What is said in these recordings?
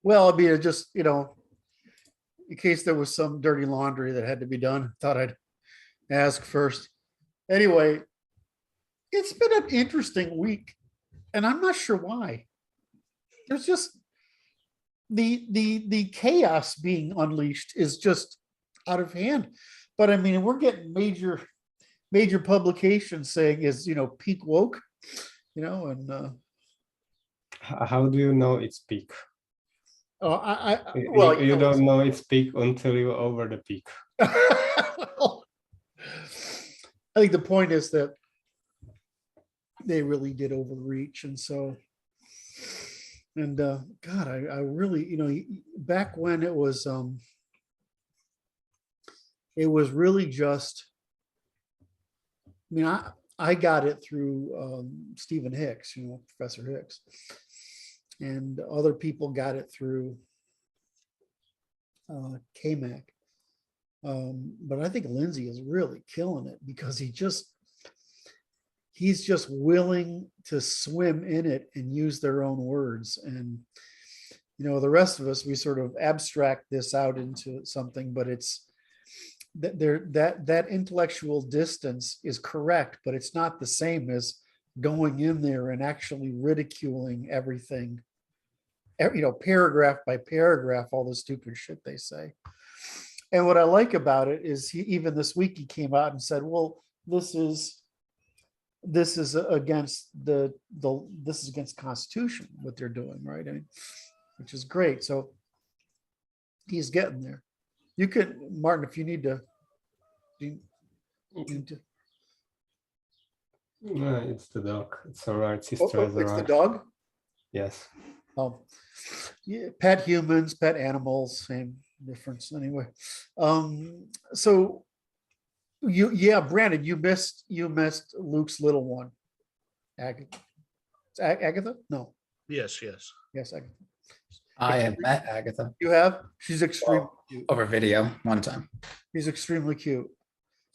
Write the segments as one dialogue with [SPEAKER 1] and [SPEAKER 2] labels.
[SPEAKER 1] Well, I mean, it just, in case there was some dirty laundry that had to be done, thought I'd ask first. Anyway, it's been an interesting week, and I'm not sure why. There's just the chaos being unleashed is just out of hand. But I mean, we're getting major publications saying is peak woke, and
[SPEAKER 2] How do you know it's peak?
[SPEAKER 1] well,
[SPEAKER 2] you don't know it's peak until you're over the peak.
[SPEAKER 1] well, I think the point is that they really did overreach, and so, and God, I really, back when it was really just, I mean, I got it through Stephen Hicks, Professor Hicks, and other people got it through KMAC. But I think Lindsay is really killing it because he's just willing to swim in it and use their own words. And, the rest of us, we sort of abstract this out into something, but it's that intellectual distance is correct, but it's not the same as going in there and actually ridiculing everything, paragraph by paragraph, all the stupid shit they say. And what I like about it is even this week he came out and said, well, this is against this is against Constitution, what they're doing, right? I mean, which is great. So he's getting there. You could, Martin, if you need to.
[SPEAKER 2] No, it's the dog. It's all right.
[SPEAKER 1] It's the dog?
[SPEAKER 2] Yes.
[SPEAKER 1] Oh, yeah, pet humans, pet animals, same difference anyway. So Brandon, you missed Luke's little one. Agatha. Agatha? No.
[SPEAKER 3] Yes.
[SPEAKER 1] Agatha.
[SPEAKER 4] I have met Agatha.
[SPEAKER 1] You have? She's extremely cute.
[SPEAKER 4] Over video one time.
[SPEAKER 1] She's extremely cute.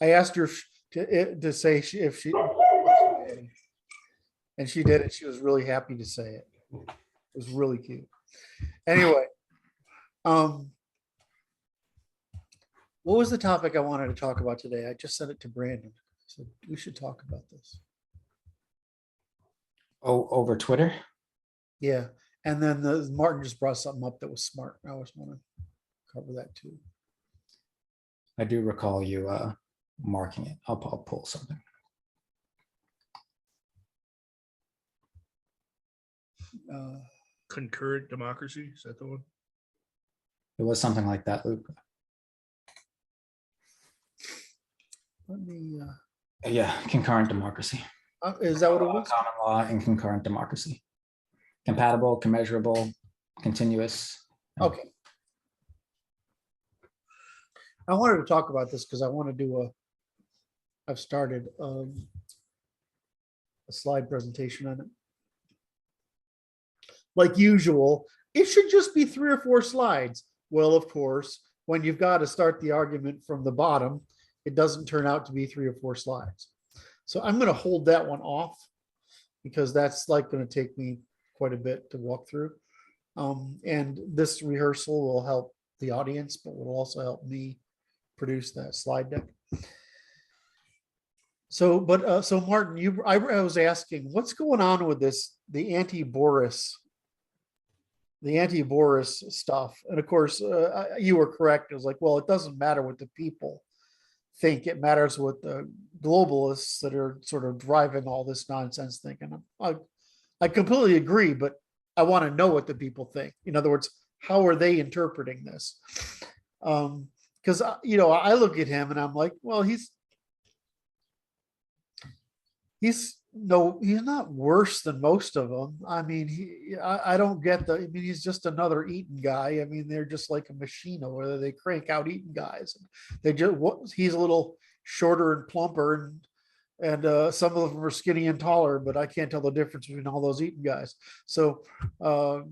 [SPEAKER 1] I asked her to say if she, and she did it. She was really happy to say it. It was really cute. Anyway, what was the topic I wanted to talk about today? I just sent it to Brandon. So we should talk about this.
[SPEAKER 4] Oh, over Twitter?
[SPEAKER 1] Yeah. And then Martin just brought something up that was smart. I always want to cover that too.
[SPEAKER 4] I do recall you marking it. I'll pull something.
[SPEAKER 3] Concurrent democracy, is that the one?
[SPEAKER 4] It was something like that, Luke.
[SPEAKER 1] Let me.
[SPEAKER 4] Yeah, concurrent democracy.
[SPEAKER 1] Is that what it was?
[SPEAKER 4] Common law and concurrent democracy. Compatible, commensurable, continuous.
[SPEAKER 1] Okay. I wanted to talk about this because I want to do I've started a slide presentation on it. Like usual, it should just be 3 or 4 slides. Well, of course, when you've got to start the argument from the bottom, it doesn't turn out to be 3 or 4 slides. So I'm going to hold that one off because that's like going to take me quite a bit to walk through. And this rehearsal will help the audience, but will also help me produce that slide deck. So, so Martin, I was asking, what's going on with this, the anti-Boris stuff? And of course, you were correct. It was like, well, it doesn't matter what the people think. It matters what the globalists that are sort of driving all this nonsense thinking. I completely agree, but I want to know what the people think. In other words, how are they interpreting this? Because I look at him and I'm like, well, he's not worse than most of them. I mean, I don't get he's just another Eaton guy. I mean, they're just like a machine over there. They crank out Eaton guys. He's a little shorter and plumper, and some of them are skinny and taller, but I can't tell the difference between all those Eaton guys. So what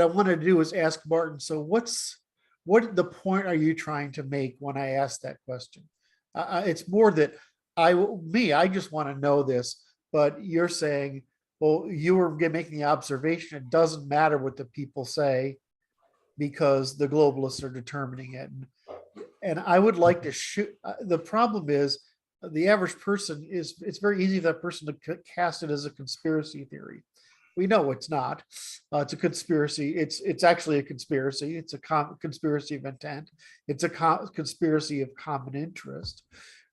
[SPEAKER 1] I want to do is ask Martin. So what the point are you trying to make when I ask that question? It's more that I just want to know this. but you're saying, well, you were making the observation, it doesn't matter what the people say because the globalists are determining it. And I would like to shoot, the problem is the average person it's very easy for that person to cast it as a conspiracy theory. We know it's not. It's a conspiracy. It's actually a conspiracy. It's a conspiracy of intent. It's a conspiracy of common interest,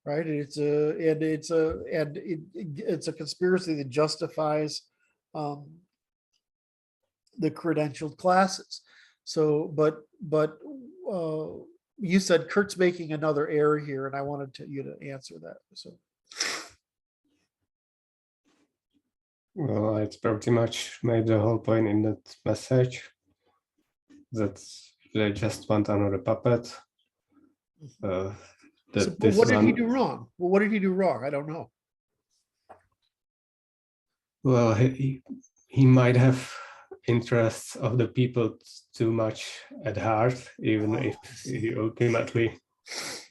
[SPEAKER 1] right? It's a conspiracy that justifies the credentialed classes. So, but you said Kurt's making another error here, and I wanted you to answer that. So.
[SPEAKER 2] Well, it's pretty much made the whole point in that message that they just want another puppet.
[SPEAKER 1] So,
[SPEAKER 2] That
[SPEAKER 1] but what
[SPEAKER 2] this
[SPEAKER 1] did he
[SPEAKER 2] one,
[SPEAKER 1] do wrong? Well, what did he do wrong? I don't know.
[SPEAKER 2] well, he might have interests of the people too much at heart, even
[SPEAKER 1] Oh,
[SPEAKER 2] if
[SPEAKER 1] I see.
[SPEAKER 2] he ultimately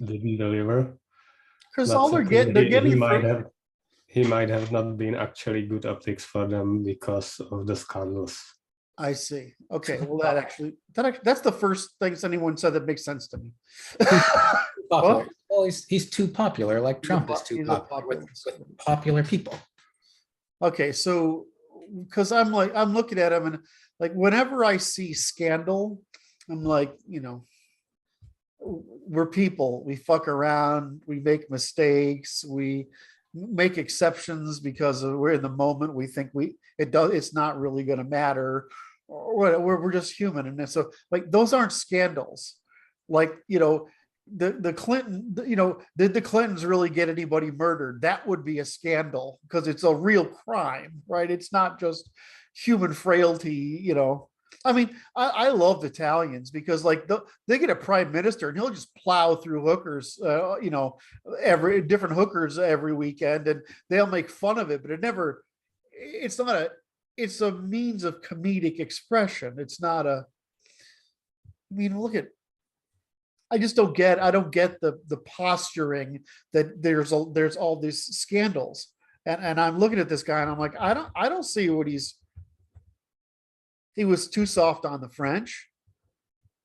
[SPEAKER 2] didn't deliver.
[SPEAKER 1] Because
[SPEAKER 2] But
[SPEAKER 1] all they're
[SPEAKER 2] secondly,
[SPEAKER 1] getting
[SPEAKER 2] he might have not been actually good optics for them because of the scandals.
[SPEAKER 1] I see. Okay, well, that's the first thing anyone said that makes sense to me.
[SPEAKER 4] Popular. Well, he's too popular, like Trump is too
[SPEAKER 1] he's a
[SPEAKER 4] popular with
[SPEAKER 1] populist.
[SPEAKER 4] popular people.
[SPEAKER 1] Okay, so because I'm looking at him and like whenever I see scandal, I'm like, we're people. We fuck around. We make mistakes. We make exceptions because we're in the moment. We think it's not really going to matter. Or we're just human, and so like those aren't scandals. Like the Clinton. Did the Clintons really get anybody murdered? That would be a scandal because it's a real crime, right? It's not just human frailty. I mean, I love Italians because like they get a prime minister and he'll just plow through hookers, every different hookers every weekend, and they'll make fun of it, but it's a means of comedic expression. It's not I don't get the posturing that there's all these scandals. And I'm looking at this guy and I'm like, I don't see what he was too soft on the French,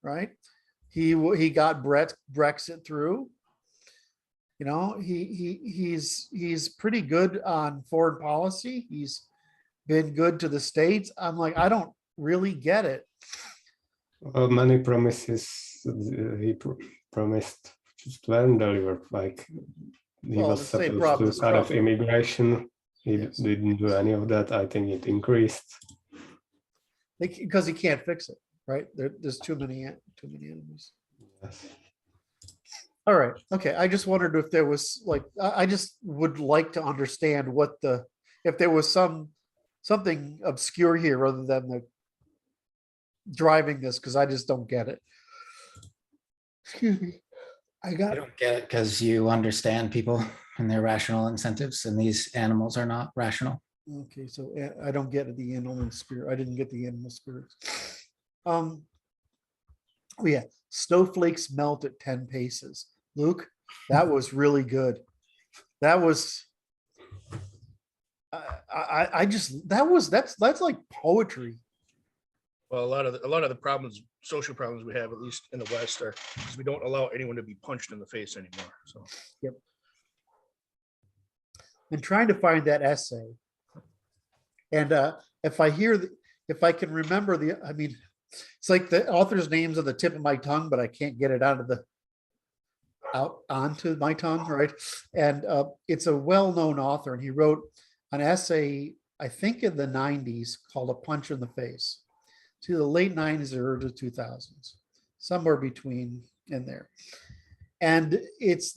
[SPEAKER 1] right? He got Brexit through. He's pretty good on foreign policy. He's been good to the States. I'm like, I don't really get it.
[SPEAKER 2] Well, many promises he promised just weren't delivered. Like he was
[SPEAKER 1] the same
[SPEAKER 2] supposed
[SPEAKER 1] problem
[SPEAKER 2] to
[SPEAKER 1] as
[SPEAKER 2] cut off
[SPEAKER 1] Trump.
[SPEAKER 2] immigration. He
[SPEAKER 1] Yes.
[SPEAKER 2] didn't do any of that. I think it increased.
[SPEAKER 1] Because he can't fix it, right? There's too many enemies.
[SPEAKER 2] Yes.
[SPEAKER 1] All right. Okay. I just wondered if there was like, I just would like to understand if there was something obscure here other than the driving this, because I just don't get it. Excuse me.
[SPEAKER 4] I don't get it because you understand people and their rational incentives, and these animals are not rational.
[SPEAKER 1] Okay, so I don't get the animal spirit. I didn't get the animal spirits. Oh yeah, snowflakes melt at 10 paces. Luke, that was really good. That was that's like poetry.
[SPEAKER 3] Well, a lot of the problems, social problems we have, at least in the West, are because we don't allow anyone to be punched in the face anymore. So
[SPEAKER 1] Yep. And trying to find that essay. And if I can remember it's like the author's name's on the tip of my tongue, but I can't get it onto my tongue, right? And it's a well-known author, and he wrote an essay, I think in the 90s, called A Punch in the Face. To the late 90s or early 2000s, somewhere between in there. And it's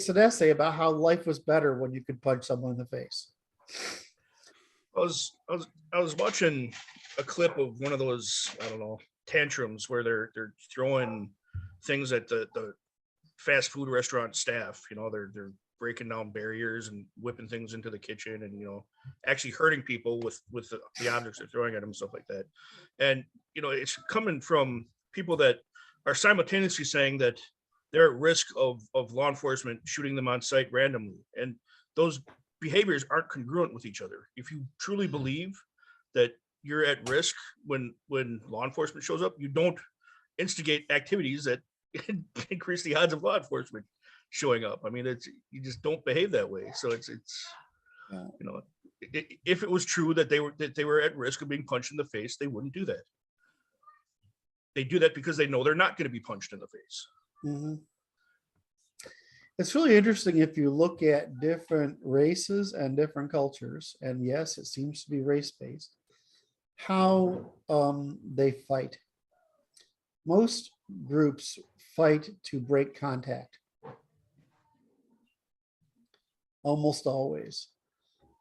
[SPEAKER 1] an essay about how life was better when you could punch someone in the face.
[SPEAKER 3] I was watching a clip of one of those, I don't know, tantrums where they're throwing things at the fast food restaurant staff. They're breaking down barriers and whipping things into the kitchen, and actually hurting people with the objects they're throwing at them, stuff like that. And it's coming from people that are simultaneously saying that they're at risk of law enforcement shooting them on site randomly, and those behaviors aren't congruent with each other. If you truly believe that you're at risk when law enforcement shows up, you don't instigate activities that increase the odds of law enforcement showing up. I mean, you just don't behave that way. So it's
[SPEAKER 1] Yeah.
[SPEAKER 3] you know, if it was true that they were at risk of being punched in the face, they wouldn't do that. They do that because they know they're not going to be punched in the face.
[SPEAKER 1] Mhm. It's really interesting if you look at different races and different cultures, and yes, it seems to be race-based, how they fight. Most groups fight to break contact. Almost always.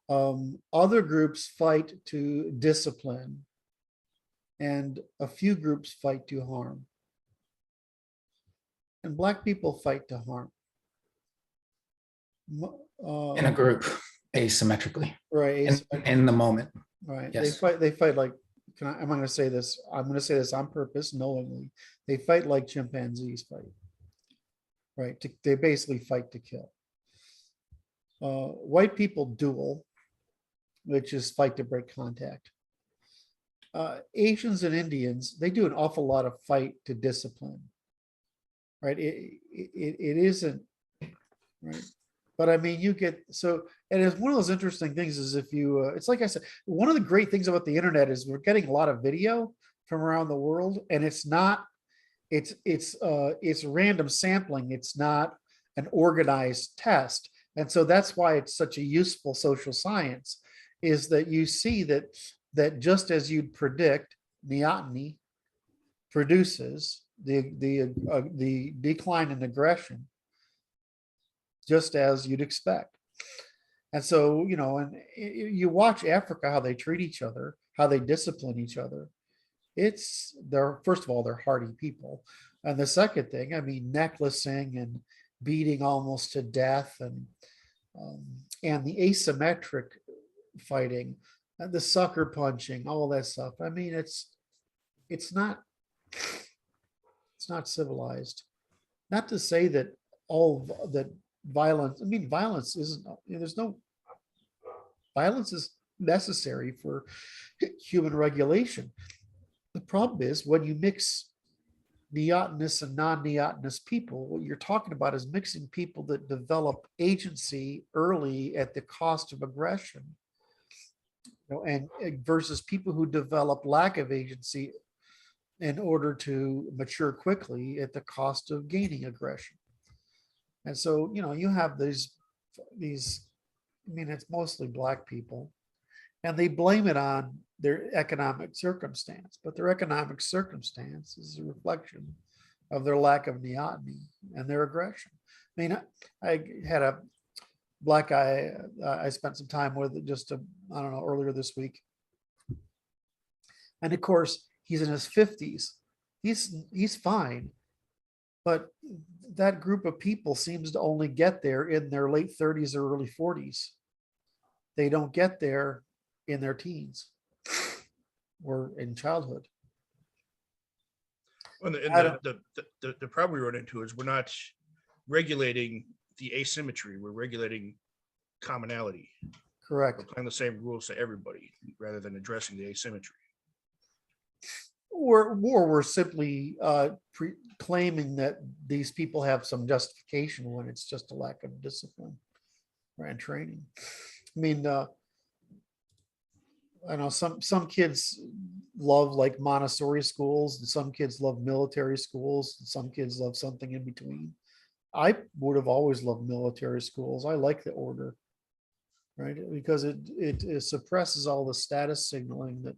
[SPEAKER 1] Other groups fight to discipline, and a few groups fight to harm. And Black people fight to harm.
[SPEAKER 4] In a group, asymmetrically,
[SPEAKER 1] Right.
[SPEAKER 4] in the moment.
[SPEAKER 1] Right.
[SPEAKER 4] Yes.
[SPEAKER 1] They fight like, I'm going to say this. I'm going to say this on purpose, knowingly. They fight like chimpanzees fight. Right. They basically fight to kill. White people duel, which is fight to break contact. Asians and Indians, they do an awful lot of fight to discipline. Right. It isn't right. But I mean, you get so, and it's one of those interesting things is if you, it's like I said, one of the great things about the internet is we're getting a lot of video from around the world, and it's not, it's random sampling. It's not an organized test. And so that's why it's such a useful social science, is that you see that just as you'd predict, neoteny produces the decline in aggression, just as you'd expect. And so, and you watch Africa, how they treat each other, how they discipline each other. First of all, they're hardy people. And the second thing, I mean, necklacing and beating almost to death, and the asymmetric fighting, and the sucker punching, all that stuff. I mean, it's not civilized. Not to say that that violence, I mean, violence isn't, violence is necessary for human regulation. The problem is when you mix neotenous and non-neotenous people, what you're talking about is mixing people that develop agency early at the cost of aggression, and versus people who develop lack of agency in order to mature quickly at the cost of gaining aggression. And so, you have these, I mean, it's mostly Black people, and they blame it on their economic circumstance, but their economic circumstance is a reflection of their lack of neoteny and their aggression. I mean, I had a Black guy I spent some time with just, I don't know, earlier this week. And of course, he's in his 50s. He's fine. But that group of people seems to only get there in their late 30s or early 40s. They don't get there in their teens or in childhood.
[SPEAKER 3] And the problem we run into is we're not regulating the asymmetry. We're regulating commonality.
[SPEAKER 1] Correct.
[SPEAKER 3] We're applying the same rules to everybody rather than addressing the asymmetry.
[SPEAKER 1] Or we're simply claiming that these people have some justification when it's just a lack of discipline and training. I mean, I know some kids love like Montessori schools, and some kids love military schools, and some kids love something in between. I would have always loved military schools. I like the order, right? Because it suppresses all the status signaling that,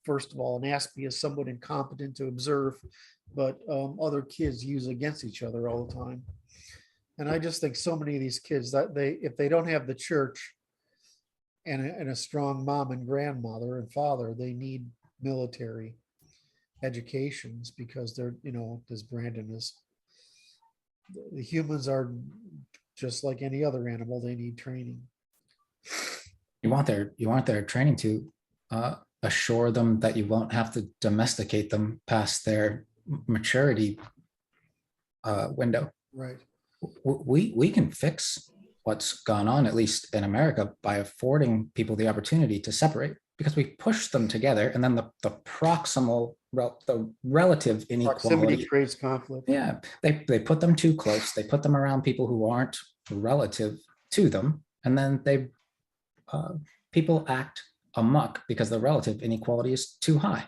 [SPEAKER 1] first of all, an Aspie is somewhat incompetent to observe, but other kids use against each other all the time. And I just think so many of these kids, that if they don't have the church and a strong mom and grandmother and father, they need military educations, because they're, as Brandon is, the humans are just like any other animal. They need training.
[SPEAKER 4] You want their training to assure them that you won't have to domesticate them past their maturity window.
[SPEAKER 1] Right.
[SPEAKER 4] We can fix what's gone on, at least in America, by affording people the opportunity to separate, because we push them together, and then the proximal, the relative
[SPEAKER 1] Proximity
[SPEAKER 4] inequality.
[SPEAKER 1] creates conflict.
[SPEAKER 4] Yeah, they put them too close. They put them around people who aren't relative to them, and then people act amok because the relative inequality is too high.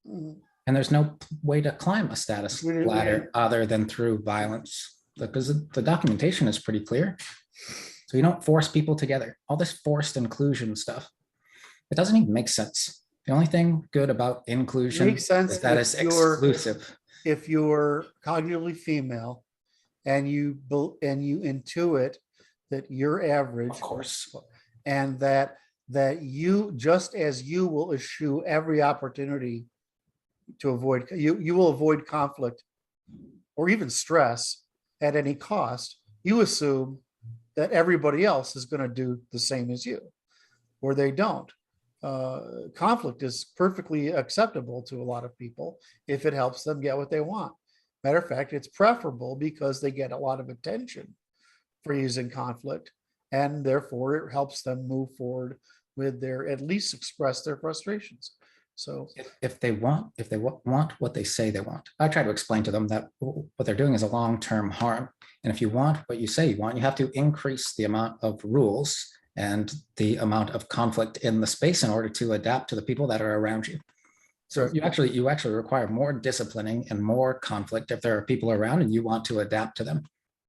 [SPEAKER 1] Mm.
[SPEAKER 4] And there's no way to climb a status
[SPEAKER 1] We didn't-
[SPEAKER 4] ladder other than through violence, because the documentation is pretty clear. So you don't force people together. All this forced inclusion stuff, it doesn't even make sense. The only thing good about inclusion
[SPEAKER 1] Makes sense
[SPEAKER 4] is that
[SPEAKER 1] if
[SPEAKER 4] it's
[SPEAKER 1] you're-
[SPEAKER 4] exclusive.
[SPEAKER 1] If you're cognitively female and you intuit that you're average,
[SPEAKER 4] Of course.
[SPEAKER 1] and that you, just as you will eschew every opportunity to avoid, you will avoid conflict or even stress at any cost, you assume that everybody else is going to do the same as you, or they don't. Conflict is perfectly acceptable to a lot of people if it helps them get what they want. Matter of fact, it's preferable because they get a lot of attention for using conflict, and therefore it helps them move forward with their, at least express their frustrations. So
[SPEAKER 4] If they want what they say they want, I try to explain to them that what they're doing is a long-term harm. And if you want what you say you want, you have to increase the amount of rules and the amount of conflict in the space in order to adapt to the people that are around you. So you actually require more disciplining and more conflict if there are people around and you want to adapt to them.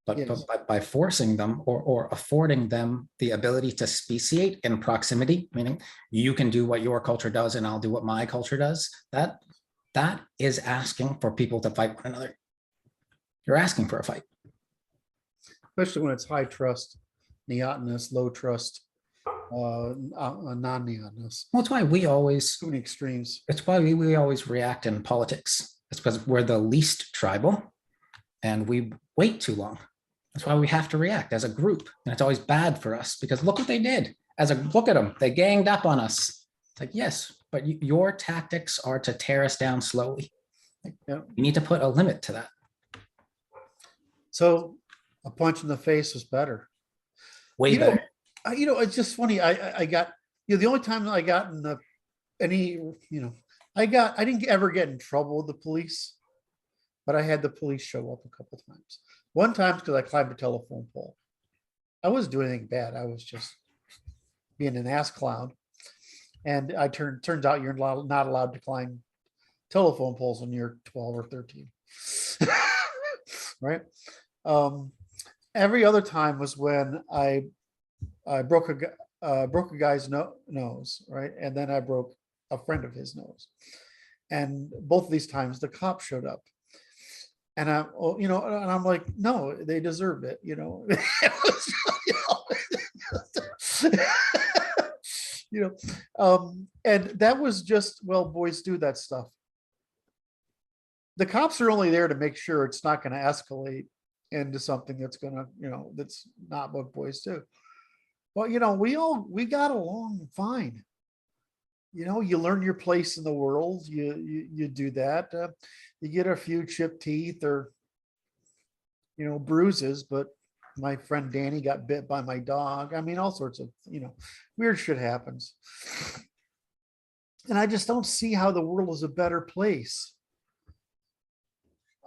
[SPEAKER 4] But,
[SPEAKER 1] Yes.
[SPEAKER 4] by forcing them or affording them the ability to speciate in proximity, meaning you can do what your culture does and I'll do what my culture does, that is asking for people to fight one another. You're asking for a fight.
[SPEAKER 1] especially when it's high trust, neotenous, low trust, non-neotenous,
[SPEAKER 4] Well, it's why we always
[SPEAKER 1] too many extremes.
[SPEAKER 4] It's why we always react in politics. It's because we're the least tribal and we wait too long. That's why we have to react as a group. And it's always bad for us because look what they did. Look at them. They ganged up on us. It's like, yes, but your tactics are to tear us down slowly.
[SPEAKER 1] Yeah.
[SPEAKER 4] You need to put a limit to that.
[SPEAKER 1] So a punch in the face was better.
[SPEAKER 4] Way
[SPEAKER 1] You know,
[SPEAKER 4] better.
[SPEAKER 1] It's just funny. I got, the only time I got in I didn't ever get in trouble with the police, but I had the police show up a couple times. One time because I climbed a telephone pole. I wasn't doing anything bad. I was just being an ass clown. And turns out you're not allowed to climb telephone poles when you're 12 or 13. Right? Every other time was when I broke a guy's nose, right? And then I broke a friend of his nose. And both of these times the cop showed up. And I'm like, no, they deserved it, It was, and that was just, well, boys do that stuff. The cops are only there to make sure it's not going to escalate into something that's going to, that's not what boys do. Well, we got along fine. You learn your place in the world. You do that. You get a few chipped teeth or, bruises, but my friend Danny got bit by my dog. I mean, all sorts of, weird shit happens. And I just don't see how the world is a better place.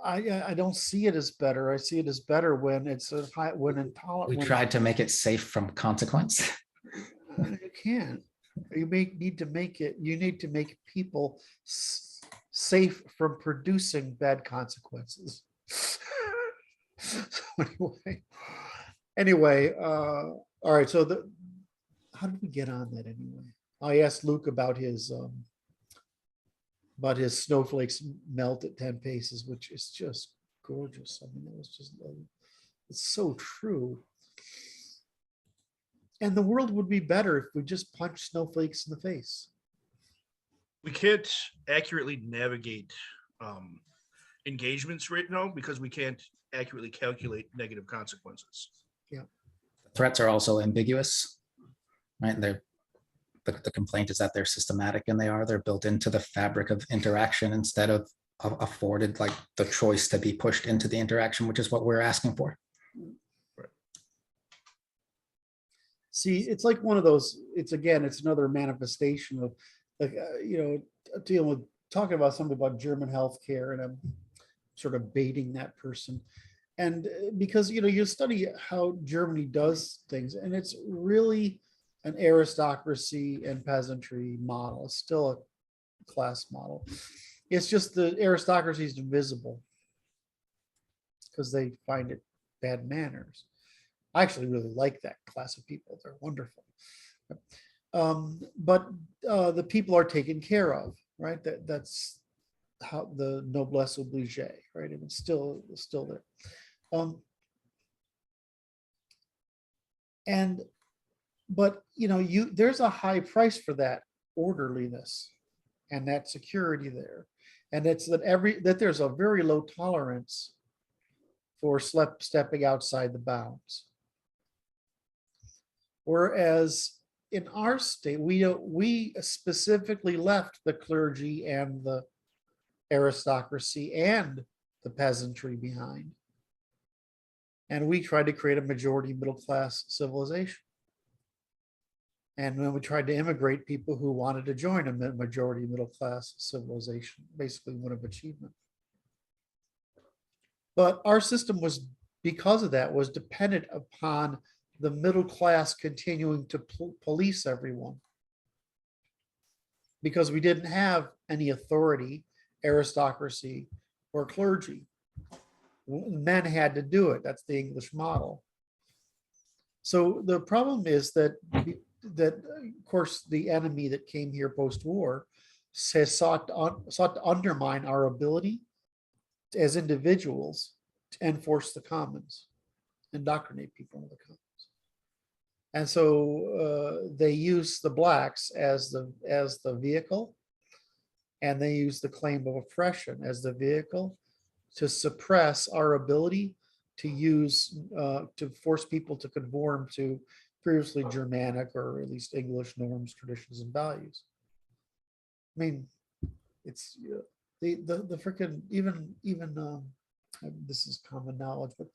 [SPEAKER 1] I don't see it as better. I see it as better when it's when intolerant.
[SPEAKER 4] We tried to make it safe from consequence.
[SPEAKER 1] You can't. You need to make people safe from producing bad consequences. So anyway, all right. So how did we get on that anyway? I asked Luke about his snowflakes melt at 10 paces, which is just gorgeous. I mean, it was just, it's so true. And the world would be better if we just punched snowflakes in the face.
[SPEAKER 3] We can't accurately navigate engagements right now because we can't accurately calculate negative consequences.
[SPEAKER 4] Threats are also ambiguous, right? The complaint is that they're systematic, and they're built into the fabric of interaction instead of afforded like the choice to be pushed into the interaction, which is what we're asking for.
[SPEAKER 1] See, it's like one of those, it's again, it's another manifestation of, like, dealing with, talking about something about German healthcare, and I'm sort of baiting that person. And because, you study how Germany does things, and it's really an aristocracy and peasantry model. It's still a class model. It's just the aristocracy is invisible because they find it bad manners. I actually really like that class of people. They're wonderful. But the people are taken care of, right? That's how the noblesse oblige, right? And it's still there. And but there's a high price for that orderliness and that security there, and it's that there's a very low tolerance for stepping outside the bounds. Whereas in our state, we specifically left the clergy and the aristocracy and the peasantry behind. And we tried to create a majority middle class civilization. And when we tried to immigrate people who wanted to join a majority middle class civilization, basically one of achievement. But our system was, because of that, was dependent upon the middle class continuing to police everyone. Because we didn't have any authority, aristocracy, or clergy. Men had to do it. That's the English model. So the problem is that of course, the enemy that came here post-war has sought to undermine our ability as individuals to enforce the commons, indoctrinate people into the commons. And so they use the blacks as the vehicle, and they use the claim of oppression as the vehicle to suppress our ability to use to force people to conform to previously Germanic or at least English norms, traditions, and values. I mean, it's the freaking even this is common knowledge, but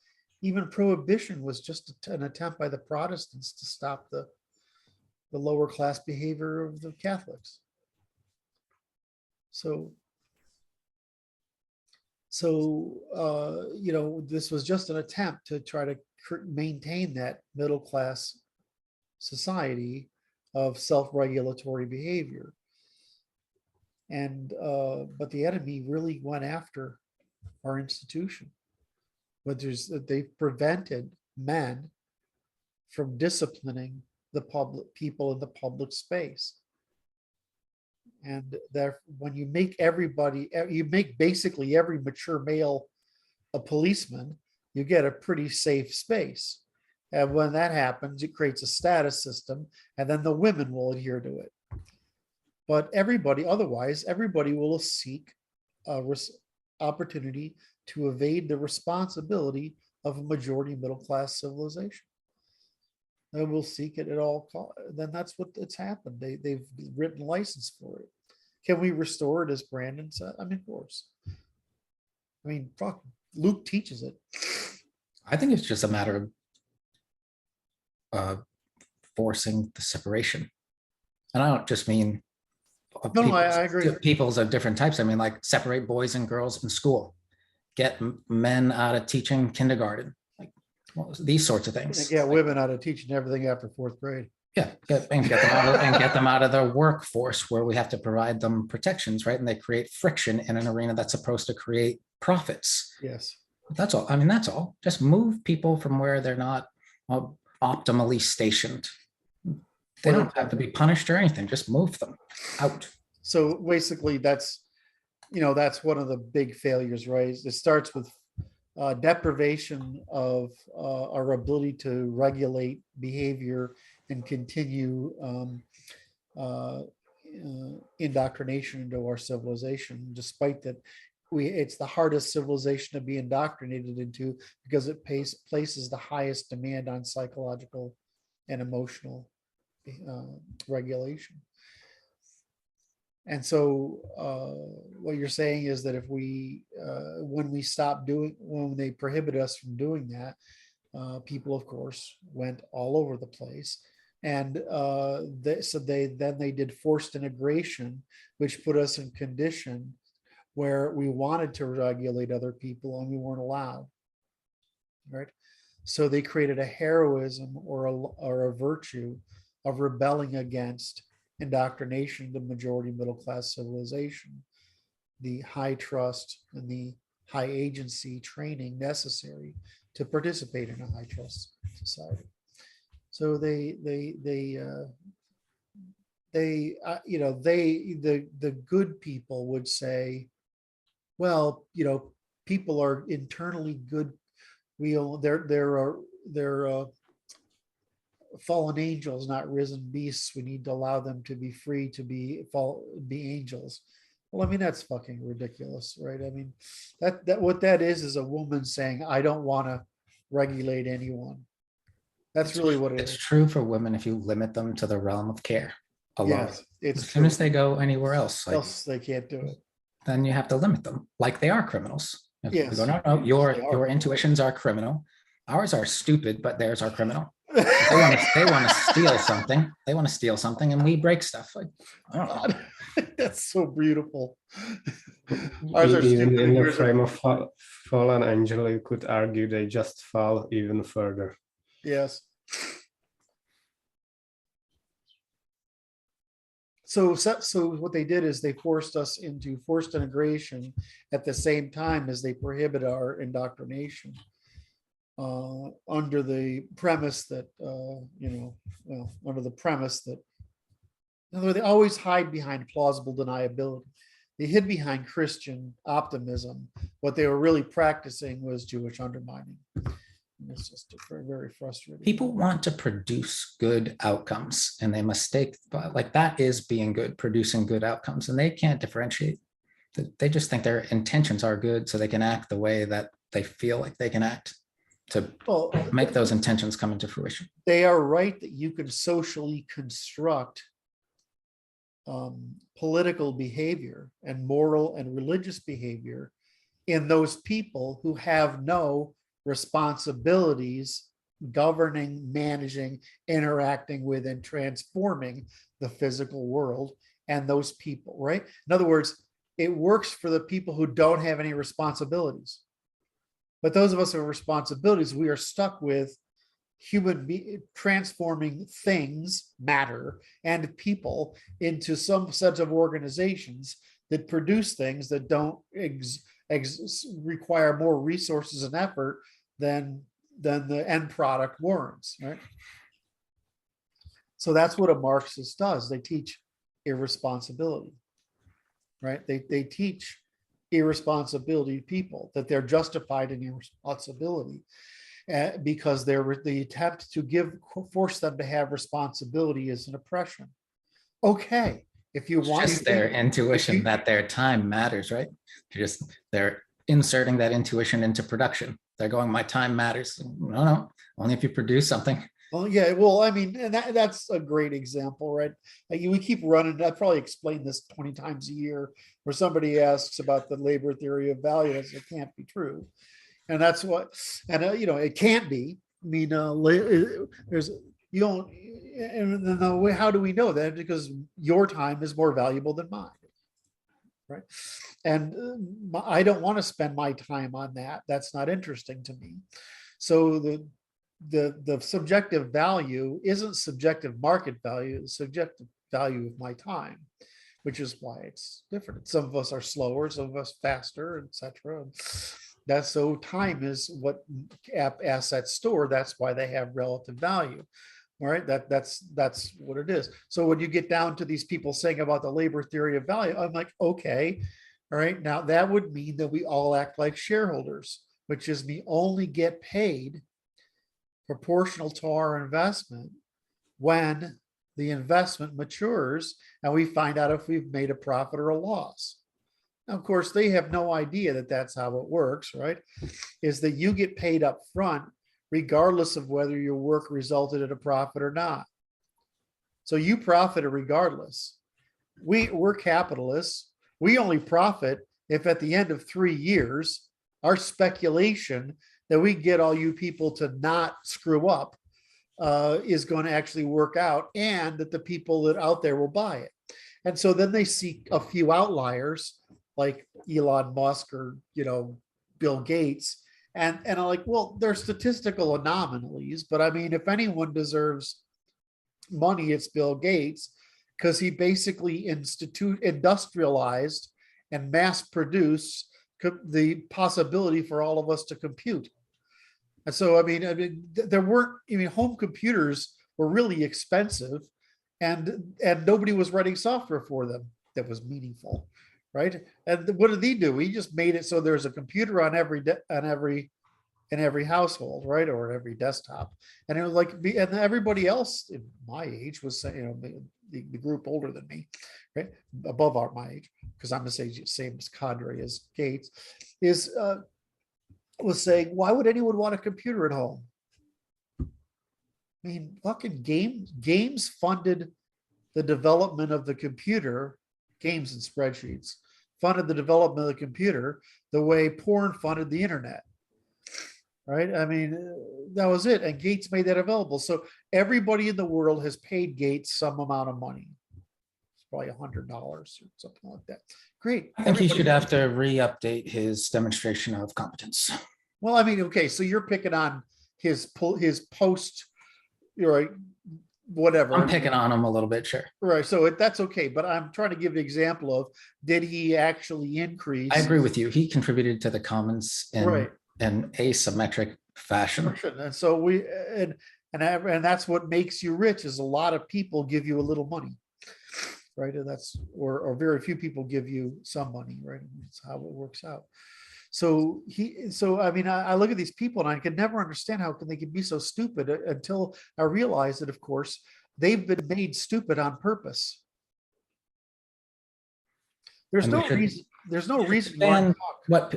[SPEAKER 1] even prohibition was just an attempt by the Protestants to stop the lower class behavior of the Catholics. So this was just an attempt to try to maintain that middle class society of self-regulatory behavior. And but the enemy really went after our institution. But they prevented men from disciplining the public people in the public space. And there, when you make basically every mature male a policeman, you get a pretty safe space. And when that happens, it creates a status system, and then the women will adhere to it. But everybody will seek opportunity to evade the responsibility of a majority middle class civilization. They will seek it at all costs. Then that's what it's happened. They've written license for it. Can we restore it, as Brandon said? I mean, of course. I mean, fuck, Luke teaches it.
[SPEAKER 4] I think it's just a matter of forcing the separation. And I don't just mean
[SPEAKER 1] No, I agree.
[SPEAKER 4] Peoples of different types. I mean, like, separate boys and girls in school, get men out of teaching kindergarten, like these sorts of things.
[SPEAKER 1] Yeah, women out of teaching everything after fourth grade.
[SPEAKER 4] Yeah, get them out of the workforce where we have to provide them protections, right? And they create friction in an arena that's supposed to create profits.
[SPEAKER 1] Yes.
[SPEAKER 4] That's all. I mean, that's all. Just move people from where they're not optimally stationed. They don't have to be punished or anything. Just move them out.
[SPEAKER 1] So basically, that's one of the big failures, right? It starts with deprivation of our ability to regulate behavior and continue indoctrination into our civilization, despite that it's the hardest civilization to be indoctrinated into, because it places the highest demand on psychological and emotional regulation. And so what you're saying is that if when they prohibit us from doing that, people, of course, went all over the place. And so they did forced integration, which put us in condition where we wanted to regulate other people and we weren't allowed. Right. So they created a heroism or a virtue of rebelling against indoctrination, the majority middle class civilization, the high trust and the high agency training necessary to participate in a high trust society. So the good people would say, well, people are internally good. They're fallen angels, not risen beasts. We need to allow them to be free to be angels. Well, I mean, that's fucking ridiculous, right? I mean, that what that is a woman saying, I don't want to regulate anyone. That's really what it
[SPEAKER 4] It's
[SPEAKER 1] is.
[SPEAKER 4] true for women if you limit them to the realm of care alone.
[SPEAKER 1] Yes, it's
[SPEAKER 4] As soon
[SPEAKER 1] true.
[SPEAKER 4] as they go anywhere else, like,
[SPEAKER 1] Else they can't do it.
[SPEAKER 4] then you have to limit them, like they are criminals. If you
[SPEAKER 1] Yes.
[SPEAKER 4] go, no,
[SPEAKER 1] They are.
[SPEAKER 4] your intuitions are criminal. Ours are stupid, but theirs are criminal. They want to steal something. They want to steal something, and we break stuff. Like, I don't know.
[SPEAKER 1] God, that's so beautiful. Ours are
[SPEAKER 2] Even
[SPEAKER 1] stupid
[SPEAKER 2] in
[SPEAKER 1] and
[SPEAKER 2] the
[SPEAKER 1] yours are-
[SPEAKER 2] frame of fallen angel, you could argue they just fall even further.
[SPEAKER 1] Yes. So what they did is they forced us into forced integration at the same time as they prohibit our indoctrination, under the premise that, under the premise that, in other words, they always hide behind plausible deniability. They hid behind Christian optimism. What they were really practicing was Jewish undermining. And it's just very, very frustrating.
[SPEAKER 4] People want to produce good outcomes, and they mistake, but like that is being good, producing good outcomes, and they can't differentiate. They just think their intentions are good, so they can act the way that they feel like they can act to make those intentions come into fruition.
[SPEAKER 1] They are right that you can socially construct political behavior and moral and religious behavior in those people who have no responsibilities governing, managing, interacting with, and transforming the physical world and those people, right? In other words, it works for the people who don't have any responsibilities. But those of us who have responsibilities, we are stuck with transforming things, matter, and people into some sets of organizations that produce things that don't require more resources and effort than the end product warrants, right? So that's what a Marxist does. They teach irresponsibility, right? They teach irresponsibility to people, that they're justified in irresponsibility because the attempt to force them to have responsibility is an oppression. Okay, if you want
[SPEAKER 4] Just their intuition that their time matters, right? They're inserting that intuition into production. They're going, my time matters. No, only if you produce something.
[SPEAKER 1] Well, yeah, well, I mean, and that's a great example, right? We keep running, I probably explained this 20 times a year, where somebody asks about the labor theory of value. It can't be true. And that's what, and it can't be. I mean, there's, you don't, and the way, how do we know that? Because your time is more valuable than mine. Right. And I don't want to spend my time on that. That's not interesting to me. So the subjective value isn't subjective market value, it's subjective value of my time, which is why it's different. Some of us are slower, some of us faster, etc. That's so time is what assets store. That's why they have relative value. All right, that's what it is. So when you get down to these people saying about the labor theory of value, I'm like, okay, all right, now that would mean that we all act like shareholders, which is we only get paid proportional to our investment when the investment matures and we find out if we've made a profit or a loss. Now, of course, they have no idea that that's how it works, right? Is that you get paid up front regardless of whether your work resulted in a profit or not. So you profited regardless. We're capitalists. We only profit if at the end of 3 years, our speculation that we get all you people to not screw up is going to actually work out, and that the people that out there will buy it. And so then they see a few outliers like Elon Musk or, Bill Gates. And I'm like, well, they're statistical anomalies, but I mean, if anyone deserves money, it's Bill Gates, because he basically industrialized and mass produced the possibility for all of us to compute. And so, I mean, there weren't, home computers were really expensive, and nobody was writing software for them that was meaningful, right? And what did he do? He just made it so there's a computer on in every household, right, or every desktop. And it was like, and everybody else in my age was saying, the group older than me, right, above my age, because I'm the same cadre as Gates, was saying, why would anyone want a computer at home? I mean, fucking games funded the development of the computer, games and spreadsheets funded the development of the computer the way porn funded the internet. Right? I mean, that was it. And Gates made that available. So everybody in the world has paid Gates some amount of money. It's probably $100 or something like that. Great.
[SPEAKER 4] I think he should have to re-update his demonstration of competence.
[SPEAKER 1] Well, I mean, okay, so you're picking on his post, right? Whatever.
[SPEAKER 4] I'm picking on him a little bit, sure.
[SPEAKER 1] Right. So that's okay. But I'm trying to give an example of, did he actually increase?
[SPEAKER 4] I agree with you. He contributed to the commons in
[SPEAKER 1] Right.
[SPEAKER 4] an asymmetric fashion.
[SPEAKER 1] And so and that's what makes you rich, is a lot of people give you a little money, right? And that's, or very few people give you some money, right? That's how it works out. So I mean, I look at these people and I can never understand how they can be so stupid, until I realize that, of course, they've been made stupid on purpose. There's no reason
[SPEAKER 4] And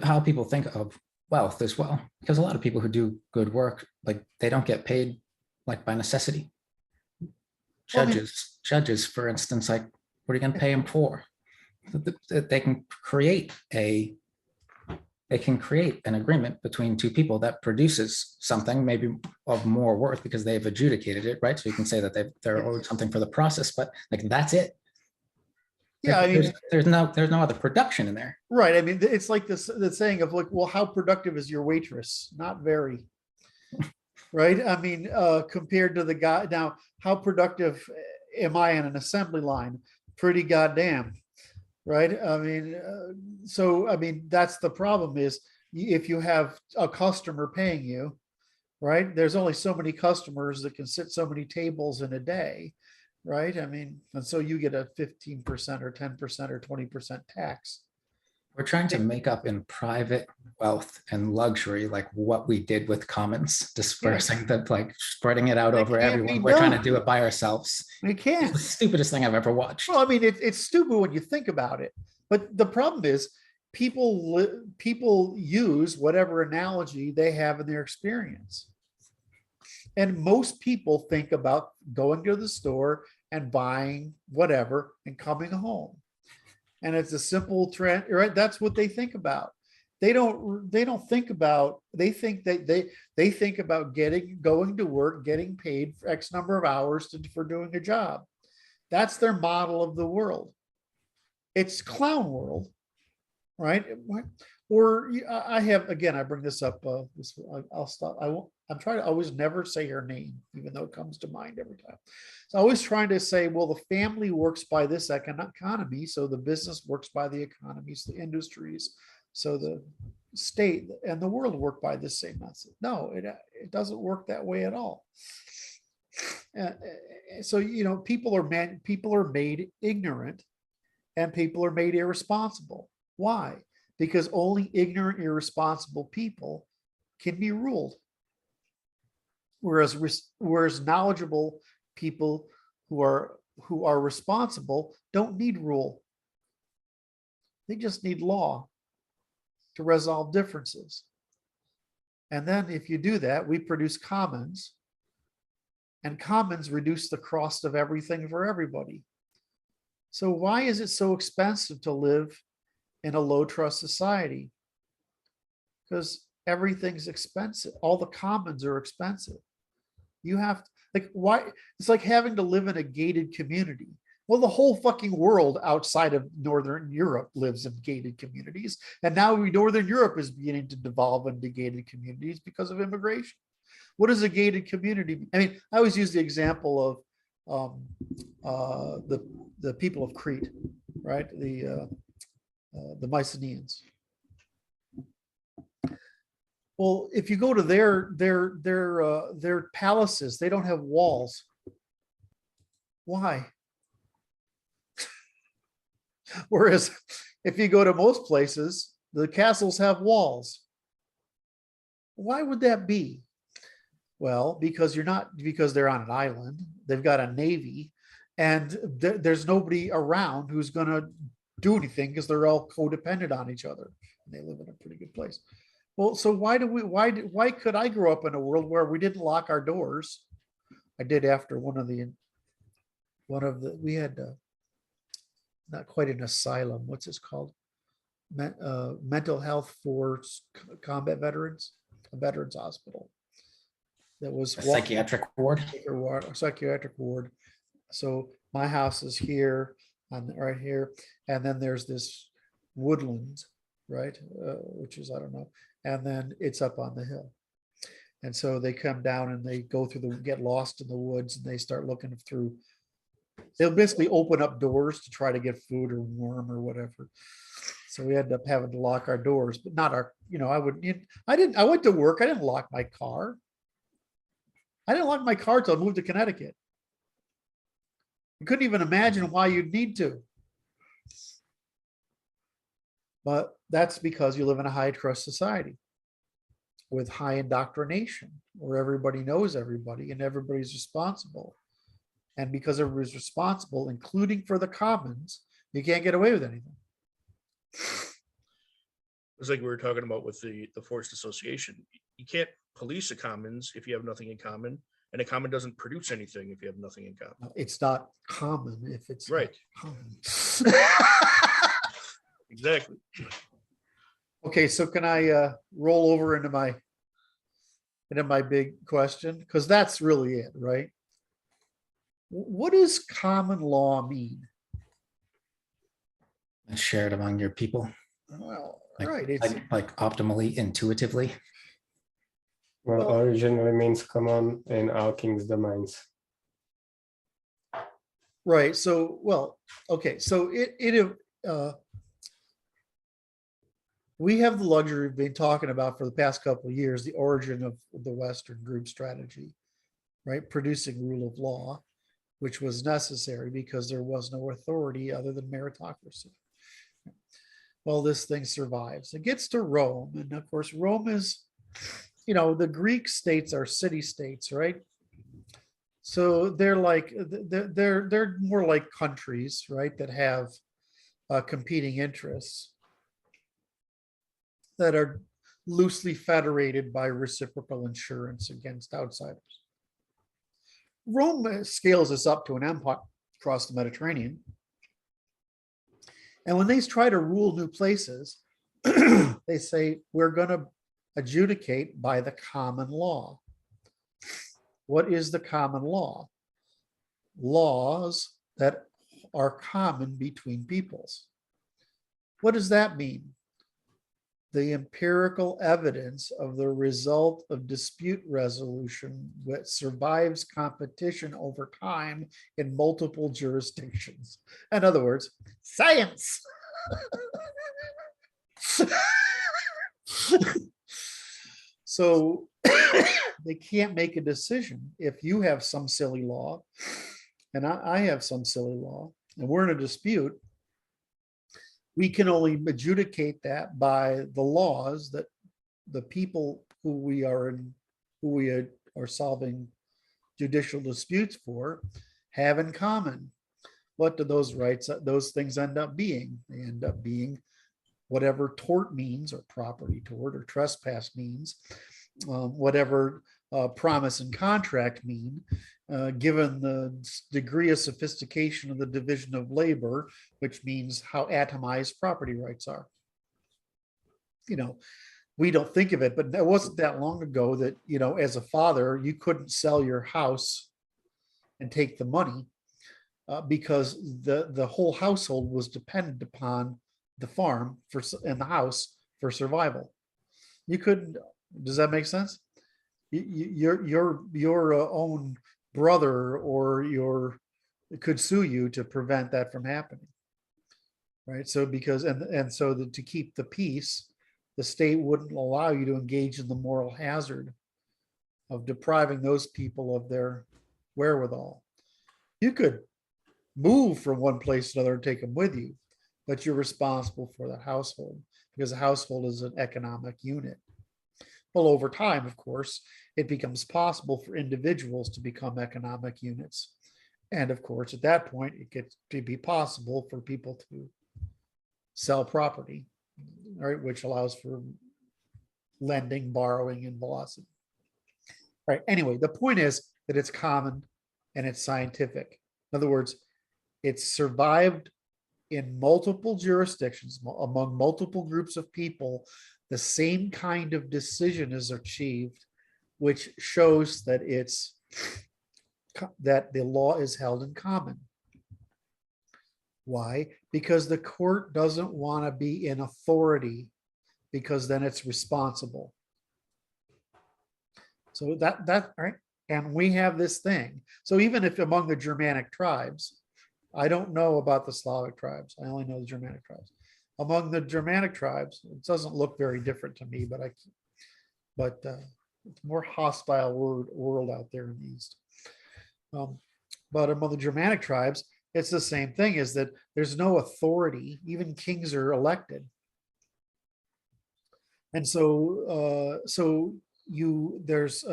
[SPEAKER 4] how people think of wealth as well, because a lot of people who do good work, like, they don't get paid like by necessity. Judges, for instance, like, what are you going to pay them for? They can create an agreement between two people that produces something maybe of more worth because they've adjudicated it, right? So you can say that they're owed something for the process, but like, that's it.
[SPEAKER 1] Yeah, I mean,
[SPEAKER 4] there's no other production in there.
[SPEAKER 1] Right. I mean, it's like the saying of like, well, how productive is your waitress? Not very. Right. I mean, compared to the guy. Now, how productive am I in an assembly line? Pretty goddamn. Right. I mean, so, I mean, that's the problem, is if you have a customer paying you, right, there's only so many customers that can sit so many tables in a day. Right. I mean, and so you get a 15% or 10% or 20% tax.
[SPEAKER 4] We're trying to make up in private wealth and luxury, like what we did with commons, dispersing that, like spreading it out over everyone. We're trying to do it by ourselves.
[SPEAKER 1] We can't.
[SPEAKER 4] It's the stupidest thing I've ever watched.
[SPEAKER 1] Well, I mean, it's stupid when you think about it. But the problem is, people use whatever analogy they have in their experience. And most people think about going to the store and buying whatever and coming home. And it's a simple trend, right? That's what they think about. They don't think about, they think that they think about going to work, getting paid for X number of hours for doing a job. That's their model of the world. It's clown world, right? Or I have, again, I bring this up, I'll stop. I'm trying to always never say her name, even though it comes to mind every time. So always trying to say, well, the family works by this economy. So the business works by the economies, the industries. So the state and the world work by the same method. No, it doesn't work that way at all. So, people are made ignorant, and people are made irresponsible. Why? Because only ignorant, irresponsible people can be ruled. Whereas knowledgeable people who are responsible don't need rule. They just need law to resolve differences. And then if you do that, we produce commons, and commons reduce the cost of everything for everybody. So why is it so expensive to live in a low trust society? Because everything's expensive. All the commons are expensive. Like, why? It's like having to live in a gated community. Well, the whole fucking world outside of Northern Europe lives in gated communities. And now Northern Europe is beginning to devolve into gated communities because of immigration. What is a gated community? I mean, I always use the example of the people of Crete, right? The Mycenaeans. Well, if you go to their palaces, they don't have walls. Why? Whereas if you go to most places, the castles have walls. Why would that be? Well, because they're on an island, they've got a navy, and there's nobody around who's going to do anything because they're all codependent on each other. And they live in a pretty good place. Well, so why could I grow up in a world where we didn't lock our doors? I did after we had not quite an asylum. What's this called? Mental health for combat veterans, a veterans hospital. That was
[SPEAKER 4] A psychiatric ward.
[SPEAKER 1] Psychiatric ward. So my house is here, right here, and then there's this woodland, right, which is, I don't know, and then it's up on the hill. And so they come down and they go through get lost in the woods, and they start looking through. They'll basically open up doors to try to get food or warm or whatever. So we ended up having to lock our doors, but not our, I went to work. I didn't lock my car. I didn't lock my car till I moved to Connecticut. You couldn't even imagine why you'd need to. But that's because you live in a high trust society with high indoctrination, where everybody knows everybody and everybody's responsible. And because everybody's responsible, including for the commons, you can't get away with anything.
[SPEAKER 3] It's like we were talking about with the forced association. You can't police a commons if you have nothing in common, and a common doesn't produce anything if you have nothing in common.
[SPEAKER 1] No, it's not common if it's
[SPEAKER 3] Right.
[SPEAKER 1] Common.
[SPEAKER 3] Exactly.
[SPEAKER 1] Okay, so can I roll over into my big question? Because that's really it, right? What does common law mean?
[SPEAKER 4] Shared among your people.
[SPEAKER 1] Well,
[SPEAKER 4] Like,
[SPEAKER 1] right. It's
[SPEAKER 4] like optimally, intuitively.
[SPEAKER 2] Well,
[SPEAKER 1] Well-
[SPEAKER 2] origin remains common in all kings' domains.
[SPEAKER 1] right. So, well, okay. So we have the luxury of being talking about for the past couple of years, the origin of the Western group strategy, right? Producing rule of law, which was necessary because there was no authority other than meritocracy. Well, this thing survives. It gets to Rome. And of course, Rome is, the Greek states are city states, right? So they're like, they're more like countries, right? That have competing interests that are loosely federated by reciprocal insurance against outsiders. Rome scales this up to an empire across the Mediterranean. And when they try to rule new places, they say, we're going to adjudicate by the common law. What is the common law? Laws that are common between peoples. What does that mean? The empirical evidence of the result of dispute resolution that survives competition over time in multiple jurisdictions. In other words, science. So they can't make a decision if you have some silly law and I have some silly law and we're in a dispute. We can only adjudicate that by the laws that the people who we are solving judicial disputes for have in common. What do those things end up being? They end up being whatever tort means, or property tort, or trespass means, whatever promise and contract mean, given the degree of sophistication of the division of labor, which means how atomized property rights are. We don't think of it, but it wasn't that long ago that, as a father, you couldn't sell your house and take the money because the whole household was dependent upon the farm and the house for survival. You couldn't. Does that make sense? Your own brother or your could sue you to prevent that from happening, right? So because and so that to keep the peace, the state wouldn't allow you to engage in the moral hazard of depriving those people of their wherewithal. You could move from one place to another and take them with you, but you're responsible for that household because a household is an economic unit. Well, over time, of course, it becomes possible for individuals to become economic units. And of course, at that point, it gets to be possible for people to sell property, right, which allows for lending, borrowing, and velocity. Right. Anyway, the point is that it's common and it's scientific. In other words, it's survived in multiple jurisdictions among multiple groups of people. The same kind of decision is achieved, which shows that that the law is held in common. Why? Because the court doesn't want to be in authority, because then it's responsible. So that right. And we have this thing. So even if among the Germanic tribes, I don't know about the Slavic tribes. I only know the Germanic tribes. Among the Germanic tribes, it doesn't look very different to me, but it's more hostile world out there in the East. But among the Germanic tribes, it's the same thing, is that there's no authority. Even kings are elected. And so, there's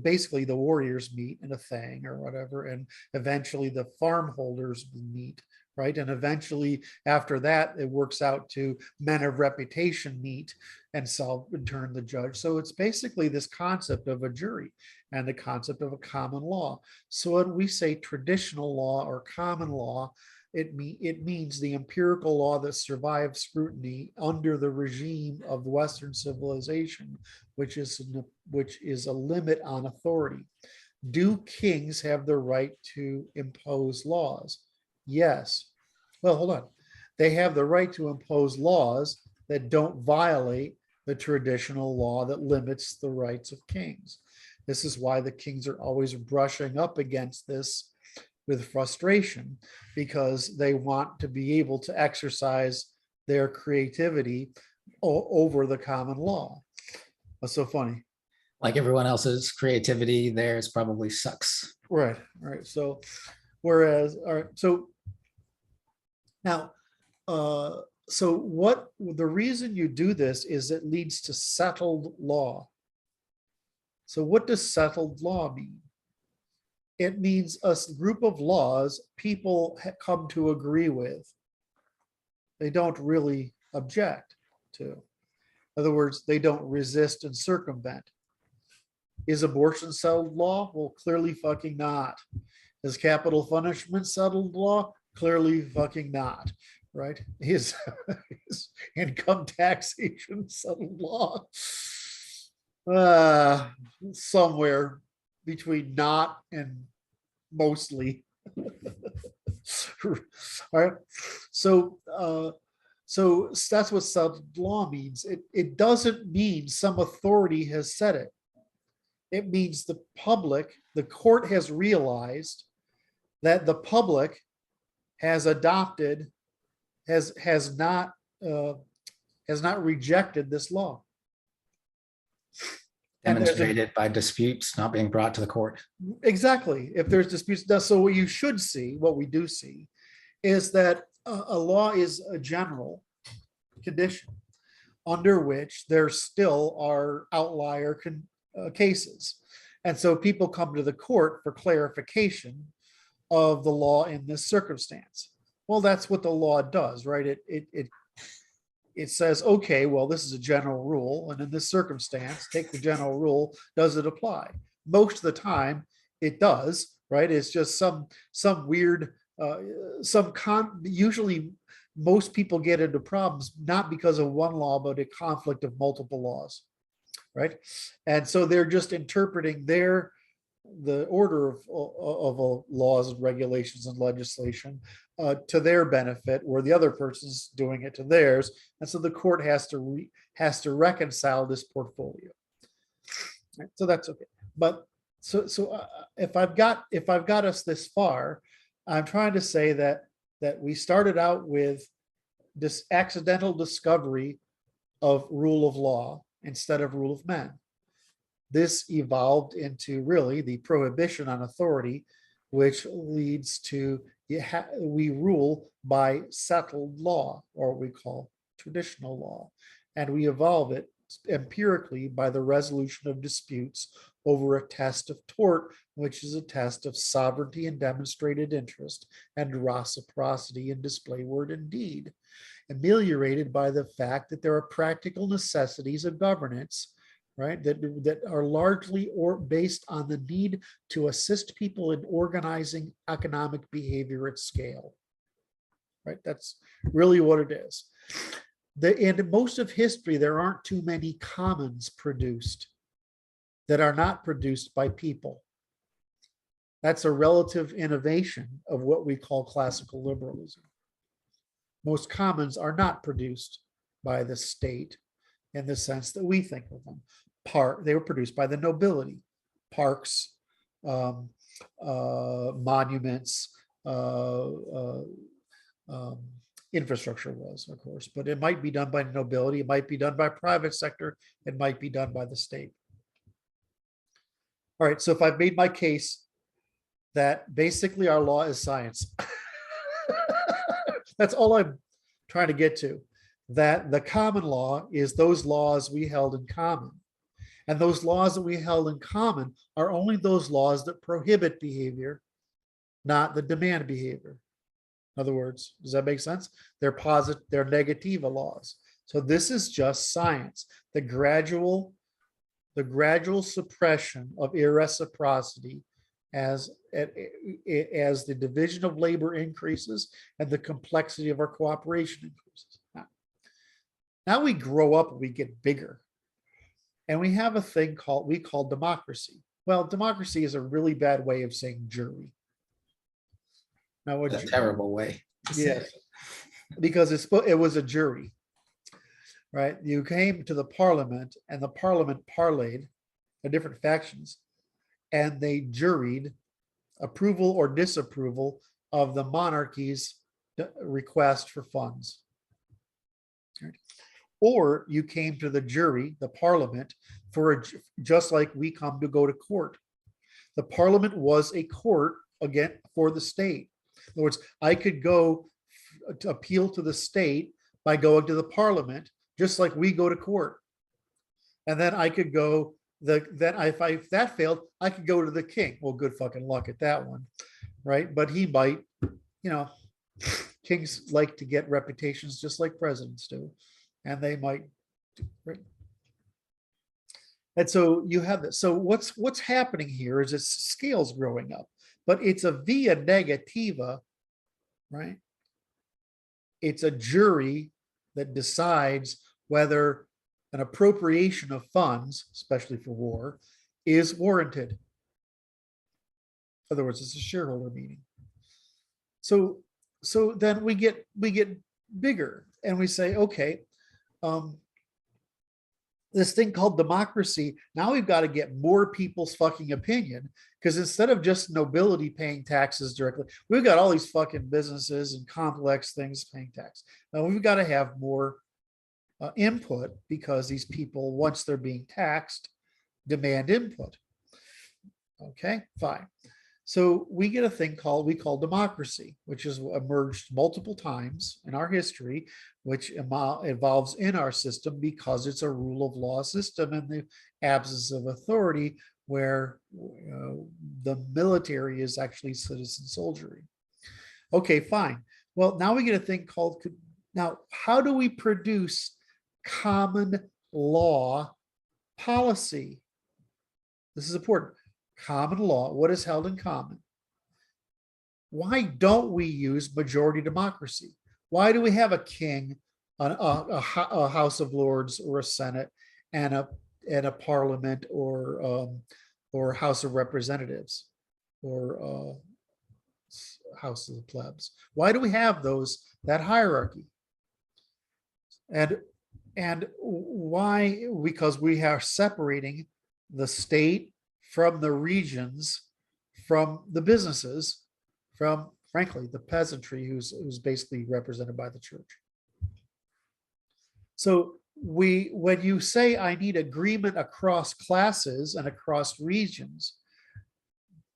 [SPEAKER 1] basically the warriors meet in a thing or whatever, and eventually the farm holders meet, right? And eventually after that, it works out to men of reputation meet and solve in turn the judge. So it's basically this concept of a jury and the concept of a common law. So when we say traditional law or common law, it means the empirical law that survives scrutiny under the regime of Western civilization, which is a limit on authority. Do kings have the right to impose laws? Yes. Well, hold on. They have the right to impose laws that don't violate the traditional law that limits the rights of kings. This is why the kings are always brushing up against this with frustration, because they want to be able to exercise their creativity over the common law. That's so funny.
[SPEAKER 4] Like everyone else's creativity, theirs probably sucks.
[SPEAKER 1] Right. So, whereas, all right. So now, so what the reason you do this is it leads to settled law. So what does settled law mean? It means a group of laws people come to agree with. They don't really object to. In other words, they don't resist and circumvent. Is abortion settled law? Well, clearly fucking not. Is capital punishment settled law? Clearly fucking not, right? Is income taxation settled law? Somewhere between not and mostly. All right. So that's what settled law means. It doesn't mean some authority has said it. It means the public, the court has realized that the public has adopted, has not rejected this law.
[SPEAKER 4] Demonstrated by disputes not being brought to the court.
[SPEAKER 1] Exactly. If there's disputes, so what you should see, what we do see, is that a law is a general condition under which there still are outlier cases. And so people come to the court for clarification of the law in this circumstance. Well, that's what the law does, right? It says, okay, well, this is a general rule, and in this circumstance, take the general rule. Does it apply? Most of the time, it does, right? It's just some weird, usually most people get into problems not because of one law, but a conflict of multiple laws, right? And so they're just interpreting their the order of laws and regulations and legislation to their benefit, where the other person's doing it to theirs, and so the court has to reconcile this portfolio. Right? So that's okay. But if I've got us this far, I'm trying to say that we started out with this accidental discovery of rule of law instead of rule of men. This evolved into really the prohibition on authority, which leads to we rule by settled law, or what we call traditional law, and we evolve it empirically by the resolution of disputes over a test of tort, which is a test of sovereignty and demonstrated interest and reciprocity in display, word, and deed, ameliorated by the fact that there are practical necessities of governance, right, that are largely or based on the need to assist people in organizing economic behavior at scale. Right, that's really what it is. In most of history, there aren't too many commons produced that are not produced by people. That's a relative innovation of what we call classical liberalism. Most commons are not produced by the state in the sense that we think of them. They were produced by the nobility, parks, monuments, infrastructure was, of course, but it might be done by nobility, it might be done by private sector, it might be done by the state. All right, so if I've made my case that basically our law is science, that's all I'm trying to get to, that the common law is those laws we held in common. And those laws that we held in common are only those laws that prohibit behavior, not the demand behavior. In other words, does that make sense? They're negativa laws. So this is just science. The gradual suppression of irreciprocity as the division of labor increases and the complexity of our cooperation increases. Now we grow up and we get bigger. And we have a thing we call democracy. Well, democracy is a really bad way of saying jury. Now,
[SPEAKER 4] A terrible way.
[SPEAKER 1] Yes, because it was a jury, right? You came to the parliament, and the parliament parlayed the different factions, and they juried approval or disapproval of the monarchy's request for funds. Or you came to the jury, the parliament, just like we come to go to court. The parliament was a court, again, for the state. In other words, I could go to appeal to the state by going to the parliament, just like we go to court. And then I could go, if that failed, I could go to the king. Well, good fucking luck at that one, right? But he might, kings like to get reputations just like presidents do. And they might, right? And so you have this. So what's happening here is its scales growing up, but it's a via negativa, right? It's a jury that decides whether an appropriation of funds, especially for war, is warranted. In other words, it's a shareholder meeting. So then we get bigger and we say, okay, this thing called democracy, now we've got to get more people's fucking opinion, because instead of just nobility paying taxes directly, we've got all these fucking businesses and complex things paying tax. Now we've got to have more input, because these people, once they're being taxed, demand input. Okay, fine. So we get a thing we call democracy, which has emerged multiple times in our history, which evolves in our system because it's a rule of law system in the absence of authority, where the military is actually citizen soldiery. Okay, fine. Well, now we get a thing called, now, how do we produce common law policy? This is important. Common law, what is held in common? Why don't we use majority democracy? Why do we have a king, a House of Lords, or a Senate, and a parliament, or or House of Representatives, or House of the Plebs. Why do we have that hierarchy? And why? Because we are separating the state from the regions, from the businesses, from, frankly, the peasantry who's basically represented by the church. So when you say I need agreement across classes and across regions,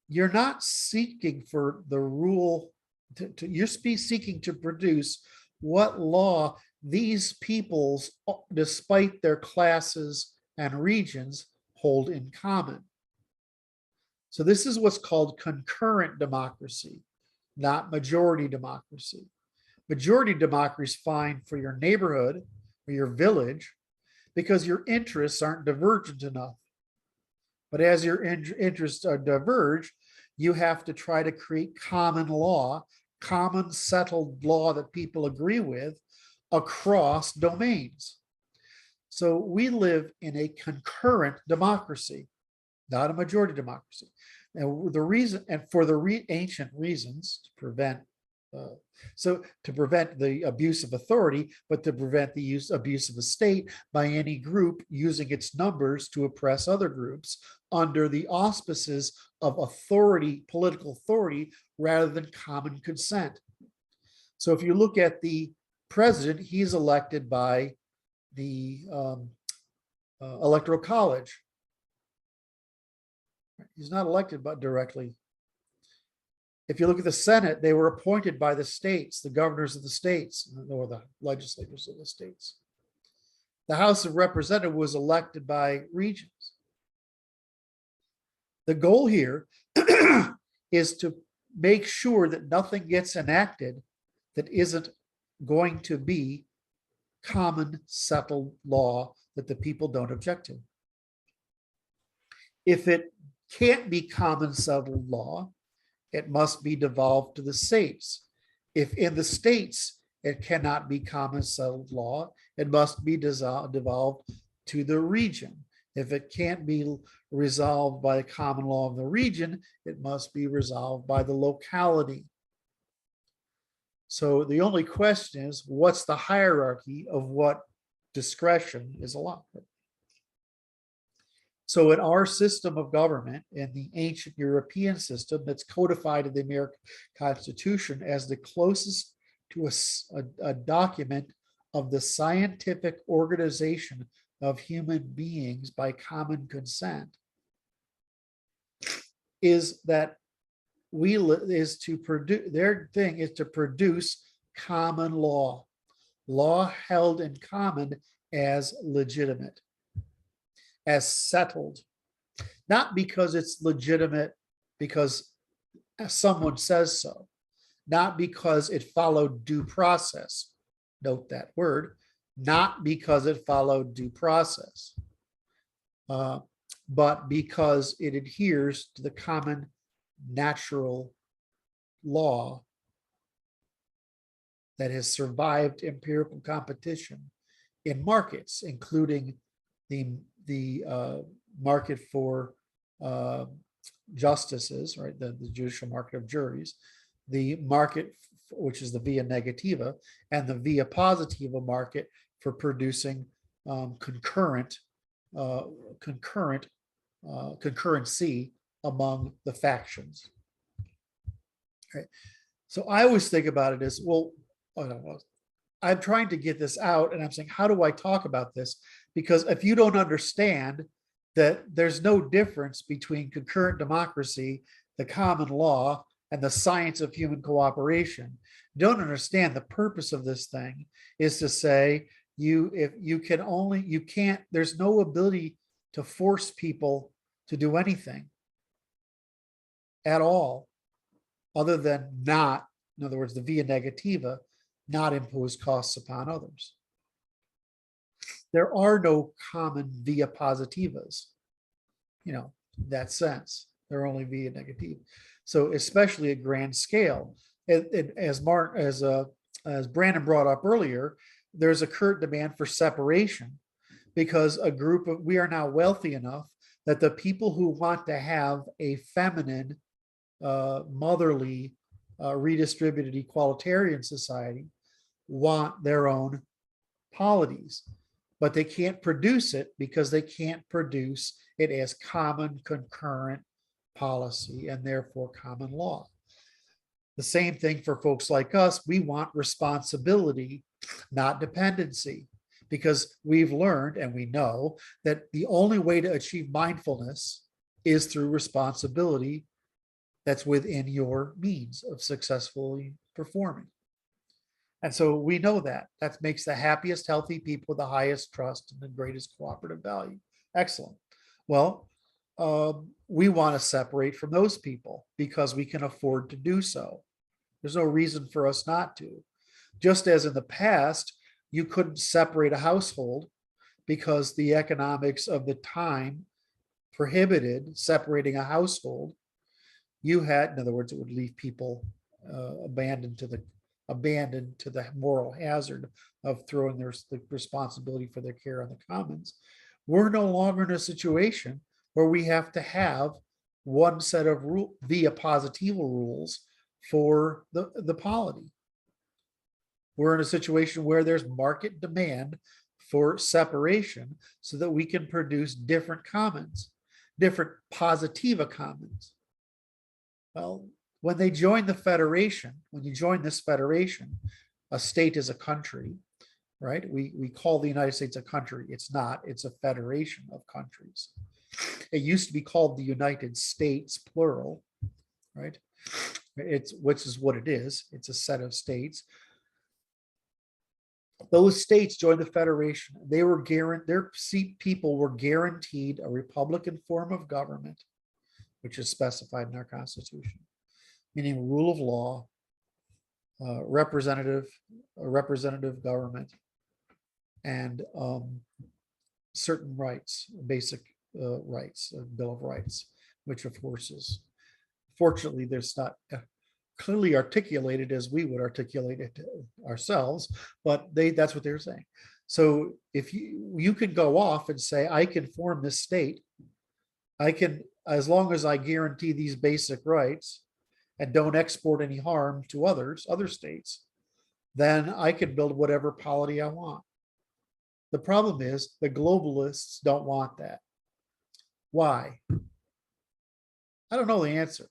[SPEAKER 1] you're not seeking for the rule, you're seeking to produce what law these peoples, despite their classes and regions, hold in common. So this is what's called concurrent democracy, not majority democracy. Majority democracy is fine for your neighborhood or your village because your interests aren't divergent enough. But as your interests are diverged, you have to try to create common law, common settled law that people agree with across domains. So we live in a concurrent democracy, not a majority democracy. And the reason, and for the ancient reasons, to prevent the abuse of authority, but to prevent the abuse of the state by any group using its numbers to oppress other groups under the auspices of authority, political authority, rather than common consent. So if you look at the president, he's elected by the Electoral College. He's not elected but directly. If you look at the Senate, they were appointed by the states, the governors of the states, or the legislators of the states. The House of Representatives was elected by regions. The goal here is to make sure that nothing gets enacted that isn't going to be common settled law that the people don't object to. If it can't be common settled law, it must be devolved to the states. If in the states it cannot be common settled law, it must be devolved to the region. If it can't be resolved by the common law of the region, it must be resolved by the locality. So the only question is, what's the hierarchy of what discretion is allowed? So in our system of government, in the ancient European system that's codified in the American Constitution as the closest to a document of the scientific organization of human beings by common consent, is that their thing is to produce common law held in common as legitimate, as settled, not because it's legitimate because someone says so, not because it followed due process. Note that word, not because it followed due process, but because it adheres to the common natural law that has survived empirical competition in markets, including the market for justices, right? The judicial market of juries, the market, which is the via negativa, and the via positiva market for producing concurrency among the factions. Right. So I always think about it as, well, I don't know, I'm trying to get this out and I'm saying, how do I talk about this? Because if you don't understand that there's no difference between concurrent democracy, the common law, and the science of human cooperation, you don't understand the purpose of this thing is to say, there's no ability to force people to do anything at all, other than not, in other words, the via negativa, not impose costs upon others. There are no common via positivas, in that sense. They're only via negativa. So especially at grand scale, as Brandon brought up earlier, there's a current demand for separation because we are now wealthy enough that the people who want to have a feminine, motherly, redistributed equalitarian society want their own polities, but they can't produce it because they can't produce it as common concurrent policy and therefore common law. The same thing for folks like us. We want responsibility, not dependency, because we've learned and we know that the only way to achieve mindfulness is through responsibility that's within your means of successfully performing. And so we know that makes the happiest, healthy people the highest trust and the greatest cooperative value. Excellent. Well, we want to separate from those people because we can afford to do so. There's no reason for us not to. Just as in the past, you couldn't separate a household because the economics of the time prohibited separating a household. You had, in other words, it would leave people abandoned to the moral hazard of throwing the responsibility for their care on the commons. We're no longer in a situation where we have to have one set of via positival rules for the polity. We're in a situation where there's market demand for separation so that we can produce different commons, different positiva commons. Well, when they join the federation, when you join this federation, a state is a country, right? We call the United States a country. It's not, it's a federation of countries. It used to be called the United States, plural, right? Which is what it is. It's a set of states. Those states joined the federation. They were their people were guaranteed a republican form of government, which is specified in our Constitution, meaning rule of law, representative government, and certain rights, basic rights, a Bill of Rights, which of course is, fortunately, there's not clearly articulated as we would articulate it ourselves, but that's what they're saying. So if you can go off and say, I can form this state, I can, as long as I guarantee these basic rights and don't export any harm to other states, then I can build whatever polity I want. The problem is the globalists don't want that. Why? I don't know the answer.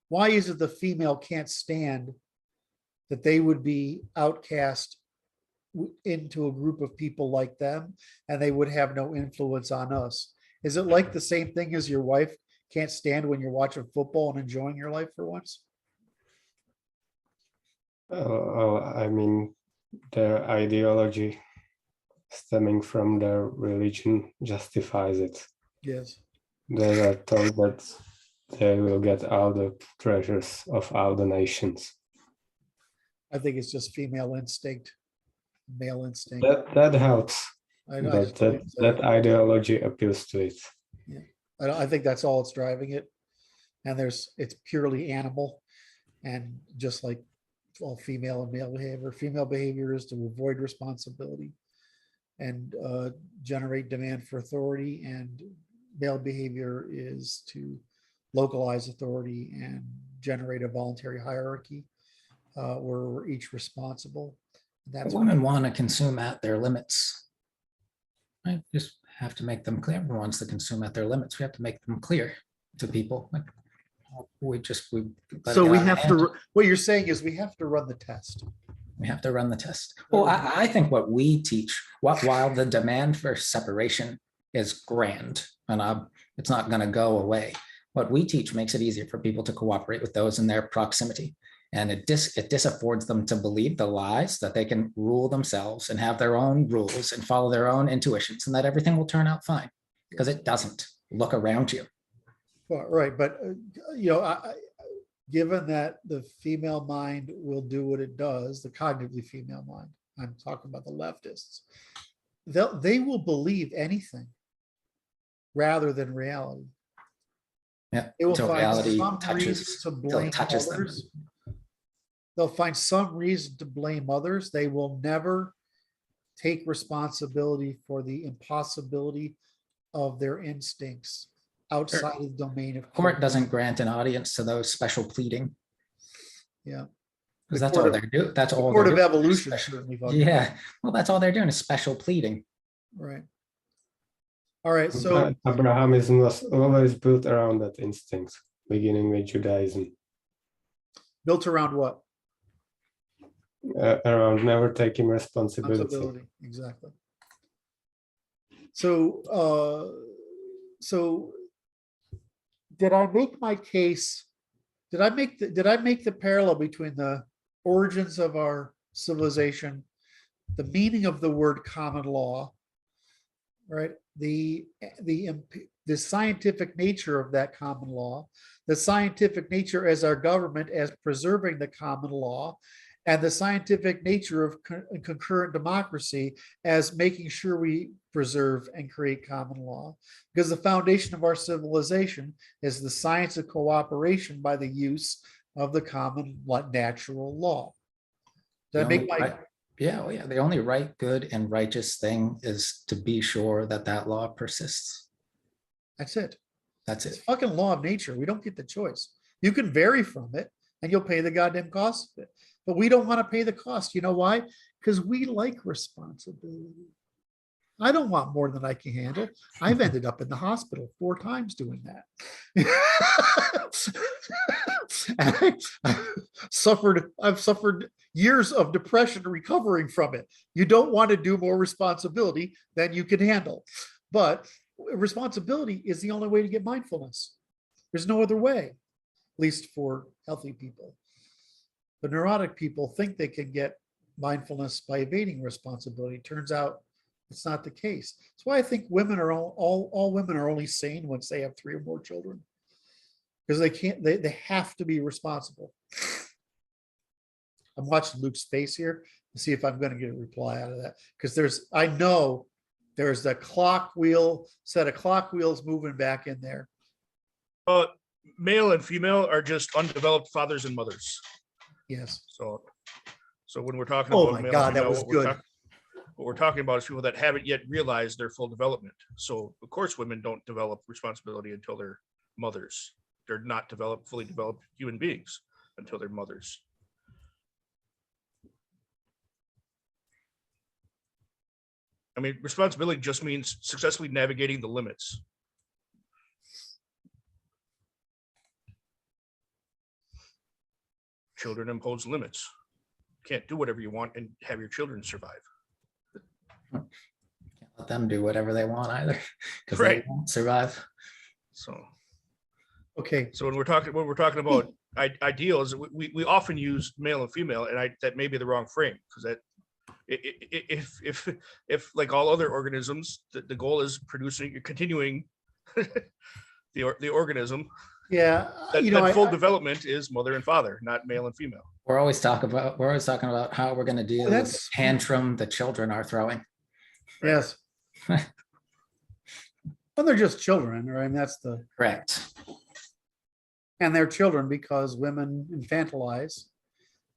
[SPEAKER 1] Why is it the female can't stand that they would be outcast into a group of people like them and they would have no influence on us? Is it like the same thing as your wife can't stand when you're watching football and enjoying your life for once?
[SPEAKER 2] I mean, their ideology stemming from their religion justifies it.
[SPEAKER 1] Yes.
[SPEAKER 2] They are told that they will get all the treasures of all the nations.
[SPEAKER 1] I think it's just female instinct, male instinct.
[SPEAKER 2] That helps,
[SPEAKER 1] I
[SPEAKER 2] but
[SPEAKER 1] just believe so.
[SPEAKER 2] that ideology appeals to it.
[SPEAKER 1] I think that's all it's driving it. And it's purely animal. And just like all female and female behavior is to avoid responsibility and generate demand for authority, and male behavior is to localize authority and generate a voluntary hierarchy where we're each responsible. That's
[SPEAKER 4] women want to consume at their limits. Right? Just have to make them clear. Everyone wants to consume at their limits. We have to make them clear to people. Like
[SPEAKER 1] so we have to. What you're saying is we have to run the test.
[SPEAKER 4] We have to run the test. Well, I think what we teach, while the demand for separation is grand and it's not going to go away, what we teach makes it easier for people to cooperate with those in their proximity. And it disaffords them to believe the lies that they can rule themselves and have their own rules and follow their own intuitions and that everything will turn out fine, because it doesn't. Look around you.
[SPEAKER 1] Well, right. But, given that the female mind will do what it does, the cognitively female mind, I'm talking about the leftists, they will believe anything rather than reality.
[SPEAKER 4] Yeah,
[SPEAKER 1] They will
[SPEAKER 4] until
[SPEAKER 1] find
[SPEAKER 4] reality
[SPEAKER 1] some
[SPEAKER 4] touches,
[SPEAKER 1] reason to blame others. They'll find some reason to blame others. They will never take responsibility for the impossibility of their instincts outside of the domain of
[SPEAKER 4] Court doesn't grant an audience to those special pleading.
[SPEAKER 1] Yeah.
[SPEAKER 4] Because
[SPEAKER 1] The
[SPEAKER 4] that's
[SPEAKER 1] court
[SPEAKER 4] all
[SPEAKER 1] of-
[SPEAKER 4] they're doing. That's
[SPEAKER 1] The
[SPEAKER 4] all.
[SPEAKER 1] court
[SPEAKER 4] they're
[SPEAKER 1] of
[SPEAKER 4] doing is
[SPEAKER 1] evolution
[SPEAKER 4] special-
[SPEAKER 1] certainly functions.
[SPEAKER 4] Yeah, well, that's all they're doing is special pleading.
[SPEAKER 1] Right. All right, so
[SPEAKER 2] Abrahamism was always built around that instinct, beginning with Judaism,
[SPEAKER 1] built around what?
[SPEAKER 2] around never taking responsibility.
[SPEAKER 1] Responsibility, exactly. So did I make my case? Did I make the parallel between the origins of our civilization, the meaning of the word common law, right? The scientific nature of that common law, the scientific nature as our government as preserving the common law, and the scientific nature of concurrent democracy as making sure we preserve and create common law. Because the foundation of our civilization is the science of cooperation by the use of the common natural law. Did I make my...
[SPEAKER 4] Yeah, well, yeah. The only right, good, and righteous thing is to be sure that that law persists.
[SPEAKER 1] That's it.
[SPEAKER 4] That's
[SPEAKER 1] It's
[SPEAKER 4] it.
[SPEAKER 1] fucking law of nature. We don't get the choice. You can vary from it and you'll pay the goddamn cost of it. But we don't want to pay the cost. You know why? Because we like responsibility. I don't want more than I can handle. I've ended up in the hospital 4 times doing that. I've suffered years of depression recovering from it. You don't want to do more responsibility than you can handle. But responsibility is the only way to get mindfulness. There's no other way, at least for healthy people. The neurotic people think they can get mindfulness by evading responsibility. Turns out it's not the case. That's why I think women are all women are only sane once they have 3 or more children. Because they have to be responsible. I'm watching Luke's face here to see if I'm going to get a reply out of that. Because I know there's a set of clock wheels moving back in there.
[SPEAKER 3] Male and female are just undeveloped fathers and mothers.
[SPEAKER 1] Yes.
[SPEAKER 3] So when we're talking
[SPEAKER 1] Oh
[SPEAKER 3] about
[SPEAKER 1] my
[SPEAKER 3] male
[SPEAKER 1] God,
[SPEAKER 3] and
[SPEAKER 1] that
[SPEAKER 3] female,
[SPEAKER 1] was good.
[SPEAKER 3] What we're talking about is people that haven't yet realized their full development. So of course, women don't develop responsibility until they're mothers. They're not fully developed human beings until they're mothers. I mean, responsibility just means successfully navigating the limits. Children impose limits. You can't do whatever you want and have your children survive.
[SPEAKER 4] Can't let them do whatever they want either, because
[SPEAKER 3] Right.
[SPEAKER 4] they won't survive.
[SPEAKER 3] So
[SPEAKER 1] Okay.
[SPEAKER 3] when we're talking about ideals, we often use male and female, and that may be the wrong frame, because that if like all other organisms, the goal is continuing the organism.
[SPEAKER 1] Yeah.
[SPEAKER 3] That full development is mother and father, not male and female.
[SPEAKER 4] We're always talking about how we're going to deal with the
[SPEAKER 1] That's-
[SPEAKER 4] tantrum the children are throwing.
[SPEAKER 1] Yes. Well, they're just children, right? And that's
[SPEAKER 4] Correct.
[SPEAKER 1] and they're children because women infantilize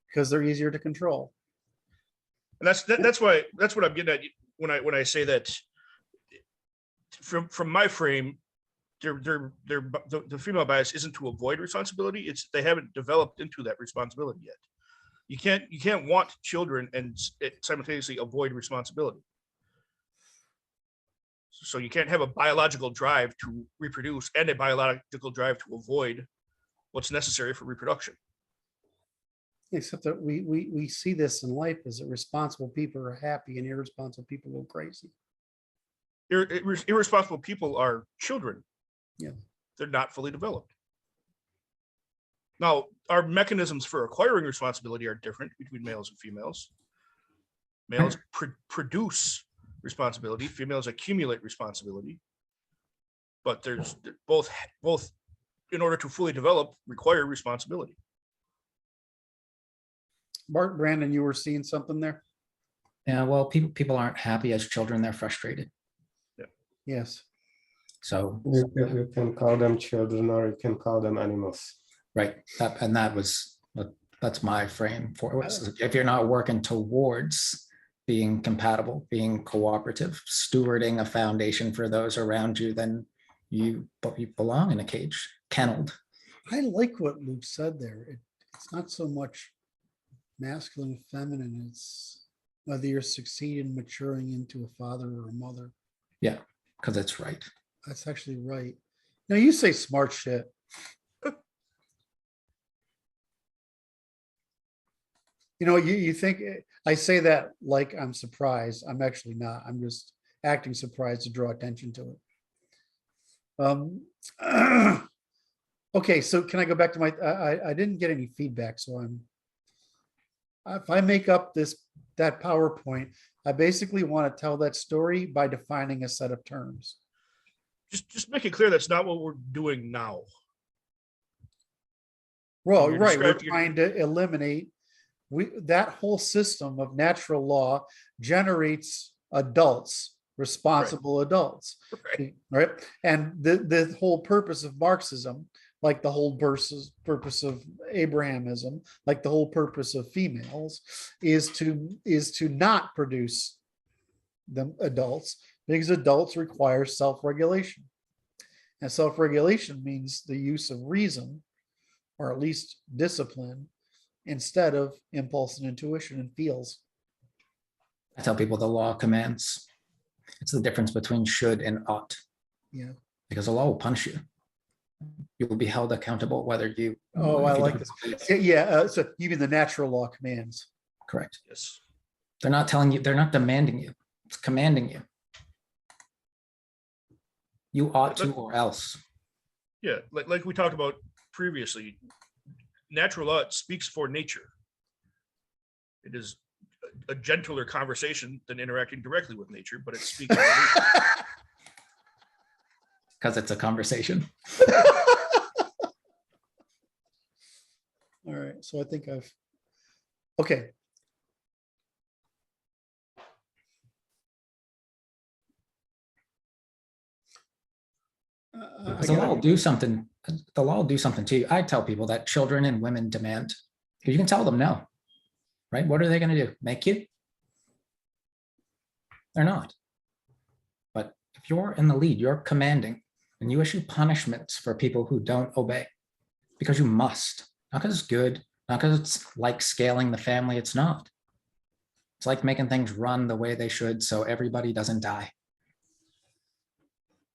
[SPEAKER 1] because they're easier to control.
[SPEAKER 3] And that's what I'm getting at when I say that from my frame, the female bias isn't to avoid responsibility. It's they haven't developed into that responsibility yet. You can't want children and simultaneously avoid responsibility. So you can't have a biological drive to reproduce and a biological drive to avoid what's necessary for reproduction.
[SPEAKER 1] Except that we see this in life is that responsible people are happy and irresponsible people go crazy.
[SPEAKER 3] Irresponsible people are children.
[SPEAKER 1] Yeah.
[SPEAKER 3] They're not fully developed. Now, our mechanisms for acquiring responsibility are different between males and females. Males produce responsibility, females accumulate responsibility. But there's both in order to fully develop require responsibility.
[SPEAKER 1] Brandon, you were seeing something there?
[SPEAKER 4] Yeah, well, people aren't happy as children, they're frustrated.
[SPEAKER 1] Yes.
[SPEAKER 4] So,
[SPEAKER 2] You can call them children or you can call them animals.
[SPEAKER 4] right, that's my frame for it. If you're not working towards being compatible, being cooperative, stewarding a foundation for those around you, then you belong in a cage, kenneled.
[SPEAKER 1] I like what Luke said there. It's not so much masculine, feminine. It's whether you're succeeding maturing into a father or a mother.
[SPEAKER 4] Yeah, because it's right.
[SPEAKER 1] That's actually right. Now you say smart shit. You know, you think I say that like I'm surprised. I'm actually not. I'm just acting surprised to draw attention to it. Okay, so can I go back to my? I didn't get any feedback, so if I make up that PowerPoint, I basically want to tell that story by defining a set of terms.
[SPEAKER 3] Just make it clear that's not what we're doing now.
[SPEAKER 1] Well,
[SPEAKER 3] You're
[SPEAKER 1] right, we're
[SPEAKER 3] describing-
[SPEAKER 1] trying to eliminate that whole system of natural law generates adults, responsible adults,
[SPEAKER 3] Right.
[SPEAKER 1] right? And the whole purpose of Marxism, like the whole purpose of Abrahamism, like the whole purpose of females, is to not produce the adults, because adults require self-regulation. And self-regulation means the use of reason, or at least discipline, instead of impulse and intuition and feels.
[SPEAKER 4] I tell people the law commands. It's the difference between should and ought,
[SPEAKER 1] Yeah.
[SPEAKER 4] because the law will punish you. You will be held accountable whether you.
[SPEAKER 1] Oh, I
[SPEAKER 4] if you
[SPEAKER 1] like
[SPEAKER 4] don't
[SPEAKER 1] this.
[SPEAKER 4] believe.
[SPEAKER 1] Yeah. So even the natural law commands.
[SPEAKER 4] Correct.
[SPEAKER 3] Yes.
[SPEAKER 4] They're not telling you, they're not demanding you. It's commanding you. You ought to or else.
[SPEAKER 3] Yeah, like we talked about previously, natural law speaks for nature. It is a gentler conversation than interacting directly with nature, but it speaks for nature.
[SPEAKER 4] Because it's a conversation.
[SPEAKER 1] All right. So I think okay.
[SPEAKER 4] Because the law will do something. The law will do something to you. I tell people that children and women demand. You can tell them no, right? What are they going to do? Make you? They're not. But if you're in the lead, you're commanding, and you issue punishments for people who don't obey, because you must. Not because it's good, not because it's like scaling the family. It's not. It's like making things run the way they should so everybody doesn't die.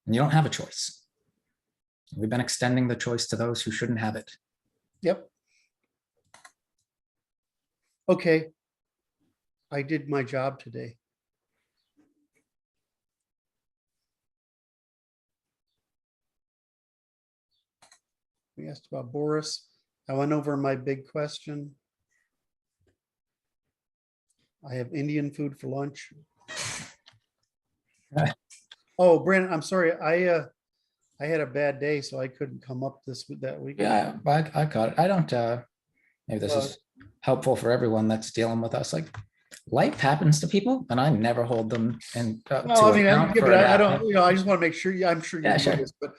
[SPEAKER 4] And you don't have a choice. We've been extending the choice to those who shouldn't have it.
[SPEAKER 1] Yep. Okay. I did my job today. We asked about Boris. I went over my big question. I have Indian food for lunch. Oh, Brandon, I'm sorry. I had a bad day, so I couldn't come up that week.
[SPEAKER 4] Yeah, I got it. I don't, maybe this is helpful for everyone that's dealing with us. Like, life happens to people, and I never hold them and
[SPEAKER 1] Well, I mean,
[SPEAKER 4] account for
[SPEAKER 1] but
[SPEAKER 4] it
[SPEAKER 1] I don't,
[SPEAKER 4] happening.
[SPEAKER 1] I just want to make sure, I'm sure you
[SPEAKER 4] Yeah,
[SPEAKER 1] know
[SPEAKER 4] sure.
[SPEAKER 1] this, but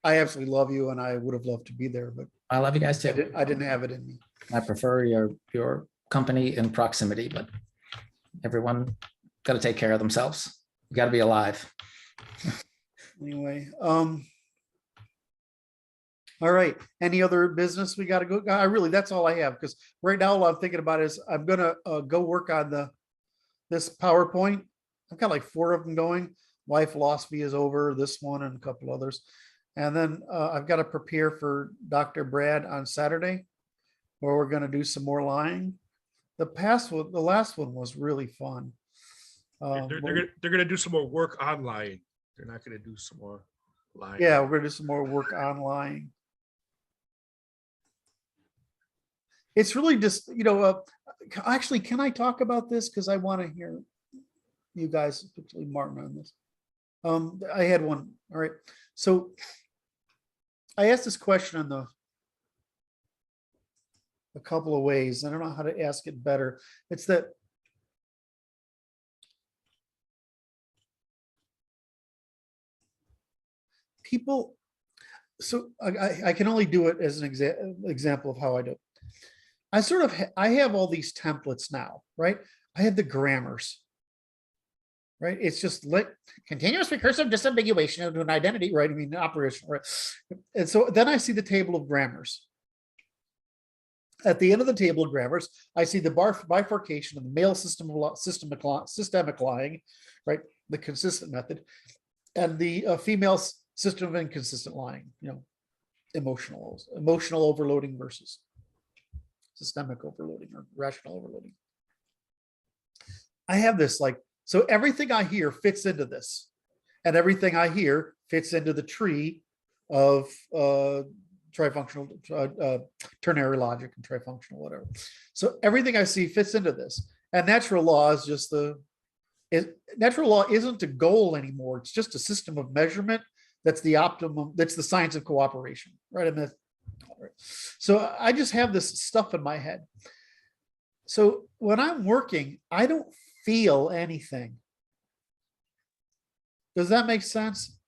[SPEAKER 1] I absolutely love you and I would have loved to be there, but
[SPEAKER 4] I love you guys
[SPEAKER 1] I
[SPEAKER 4] too.
[SPEAKER 1] didn't have it in me.
[SPEAKER 4] I prefer your company and proximity, but everyone got to take care of themselves. You got to be alive.
[SPEAKER 1] Anyway, all right. Any other business we got to go? I really, that's all I have, because right now all I'm thinking about is I'm gonna go work on this PowerPoint. I've got like 4 of them going. Life philosophy is over, this one and a couple others. And then I've got to prepare for Dr. Brad on Saturday, where we're going to do some more lying. The last one was really fun.
[SPEAKER 3] They're gonna do some more work online. They're not gonna do some more lying.
[SPEAKER 1] Yeah, we're going to do some more work on lying. It's really just, actually, can I talk about this? Because I want to hear you guys, particularly Martin, on this. I had one. All right. So I asked this question on a couple of ways. I don't know how to ask it better. It's that people, so I can only do it as an example of how I do it. I have all these templates now, right? I have the grammars. right? It's just like continuous recursive disambiguation into an identity, right? I mean, operation, right? And so then I see the table of grammars. At the end of the table of grammars, I see the bifurcation of the male systemic lying, right? The consistent method, and the female system of inconsistent lying, emotional overloading versus systemic overloading or rational overloading. I have this so everything I hear fits into this, and everything I hear fits into the tree of trifunctional, ternary logic and trifunctional, whatever. So everything I see fits into this, and natural law is just natural law isn't a goal anymore. It's just a system of measurement. That's the optimum. That's the science of cooperation, right? So I just have this stuff in my head. So when I'm working, I don't feel anything. Does that make sense?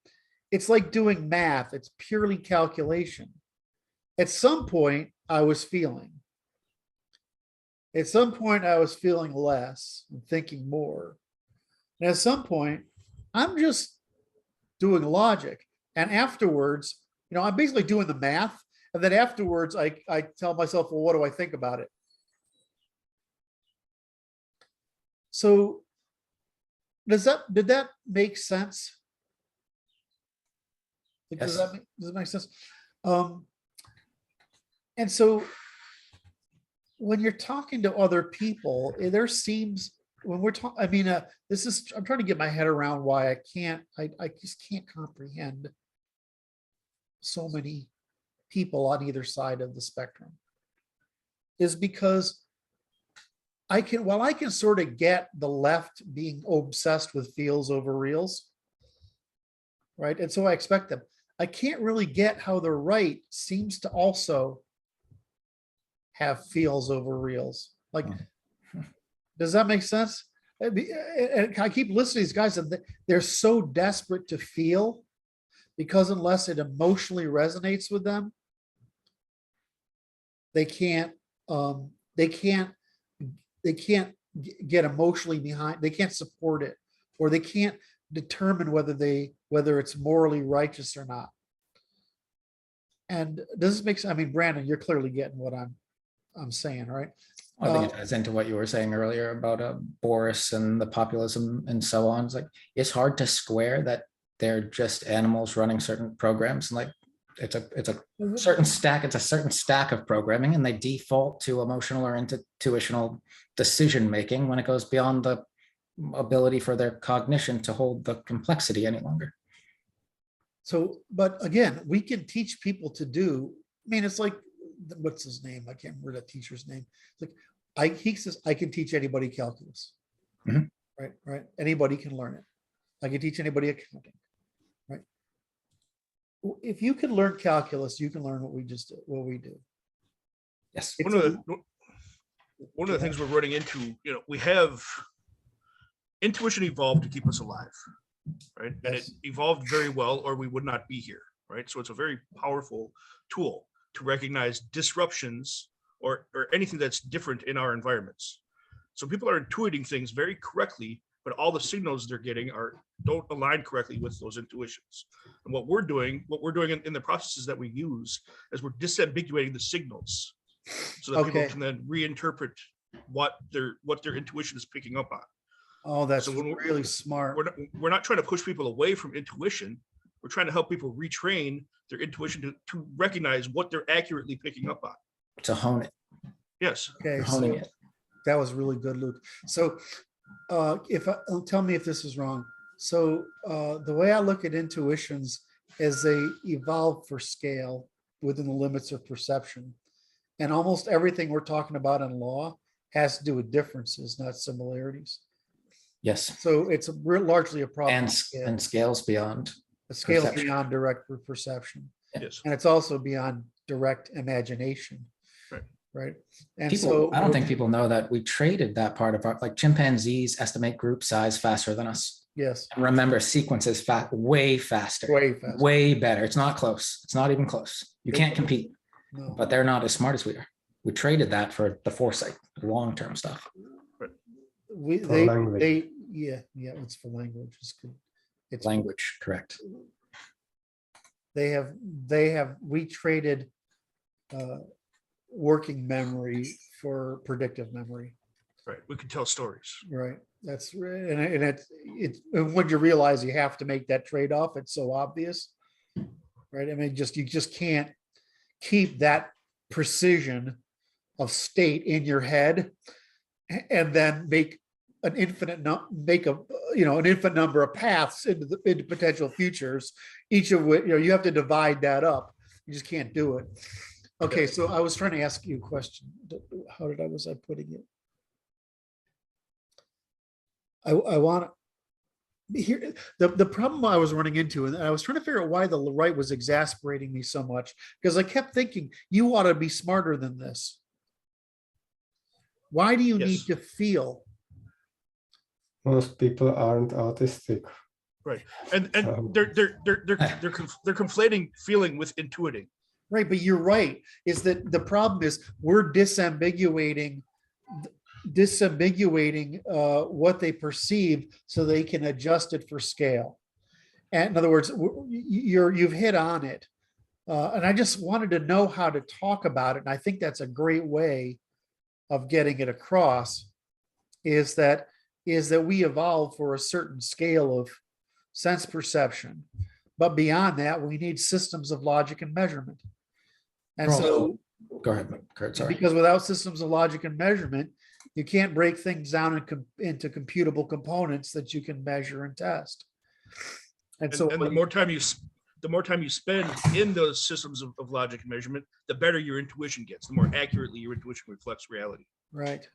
[SPEAKER 1] It's like doing math. It's purely calculation. At some point, I was feeling. At some point, I was feeling less and thinking more. And at some point, I'm just doing logic. And afterwards, I'm basically doing the math. And then afterwards, I tell myself, well, what do I think about it? So did that make sense?
[SPEAKER 4] Yes.
[SPEAKER 1] Does it make sense? And so when you're talking to other people, there seems, when we're talking, I'm trying to get my head around why I just can't comprehend so many people on either side of the spectrum, is because while I can sort of get the left being obsessed with feels over reals, right? And so I expect them. I can't really get how the right seems to also have feels over reals. Does that make sense? And I keep listening to these guys, and they're so desperate to feel, because unless it emotionally resonates with them, they can't get emotionally behind, they can't support it, or they can't determine whether it's morally righteous or not. And does this make sense? Brandon, you're clearly getting what I'm saying, right?
[SPEAKER 4] I think it ties into what you were saying earlier about Boris and the populism and so on. It's hard to square that they're just animals running certain programs, and it's a certain stack of programming, and they default to emotional or intuitional decision making when it goes beyond the ability for their cognition to hold the complexity any longer.
[SPEAKER 1] So, but again, we can teach people to do, it's like, what's his name? I can't remember that teacher's name. It's like, he says, I can teach anybody calculus. Mm-hmm. Right. Anybody can learn it. I can teach anybody accounting. Right. If you can learn calculus, you can learn what we do.
[SPEAKER 4] Yes.
[SPEAKER 3] One of the things we're running into, we have intuition evolved to keep us alive, right? And it evolved very well, or we would not be here, right? So it's a very powerful tool to recognize disruptions or anything that's different in our environments. So people are intuiting things very correctly, but all the signals they're getting don't align correctly with those intuitions. And what we're doing in the processes that we use is we're disambiguating the signals, so that people can then reinterpret what their intuition is picking up on.
[SPEAKER 1] Oh, that's really smart.
[SPEAKER 3] We're not trying to push people away from intuition. We're trying to help people retrain their intuition to recognize what they're accurately picking up on.
[SPEAKER 4] To hone it.
[SPEAKER 3] Yes.
[SPEAKER 1] Okay.
[SPEAKER 4] Honing it.
[SPEAKER 1] That was really good, Luke. So tell me if this is wrong. So the way I look at intuitions is they evolve for scale within the limits of perception. And almost everything we're talking about in law has to do with differences, not similarities.
[SPEAKER 4] Yes.
[SPEAKER 1] So it's largely a problem.
[SPEAKER 4] And scales beyond.
[SPEAKER 1] The scale beyond direct perception.
[SPEAKER 3] Yes.
[SPEAKER 1] And it's also beyond direct imagination. Right. And so
[SPEAKER 4] I don't think people know that we traded that part of our, chimpanzees estimate group size faster than us.
[SPEAKER 1] Yes.
[SPEAKER 4] And remember, sequences way faster, way better. It's not close. It's not even close. You can't compete. No. But they're not as smart as we are. We traded that for the foresight, long-term stuff.
[SPEAKER 1] yeah, it's for language. It's good. It's
[SPEAKER 4] Language, correct.
[SPEAKER 1] they have we traded working memory for predictive memory.
[SPEAKER 3] Right. We can tell stories.
[SPEAKER 1] Right. That's right. And and when you realize you have to make that trade-off, it's so obvious. Right. I mean, you just can't keep that precision of state in your head and then make an infinite an infinite number of paths into potential futures, each of which, you have to divide that up. You just can't do it. Okay, so I was trying to ask you a question. How was I putting it? I want to here the problem I was running into, and I was trying to figure out why the right was exasperating me so much, because I kept thinking you ought to be smarter than this. Why do you need to feel?
[SPEAKER 2] Most people aren't autistic.
[SPEAKER 3] Right. And they're conflating feeling with intuiting.
[SPEAKER 1] Right, but you're right. Is that the problem is we're disambiguating what they perceive so they can adjust it for scale. And in other words, you've hit on it. And I just wanted to know how to talk about it. And I think that's a great way of getting it across, is that we evolve for a certain scale of sense perception. But beyond that, we need systems of logic and measurement. And so,
[SPEAKER 4] go ahead, Kurt, sorry.
[SPEAKER 1] Because without systems of logic and measurement, you can't break things down into computable components that you can measure and test. And so
[SPEAKER 3] the more time you spend in those systems of logic and measurement, the better your intuition gets, the more accurately your intuition reflects reality.
[SPEAKER 1] Right.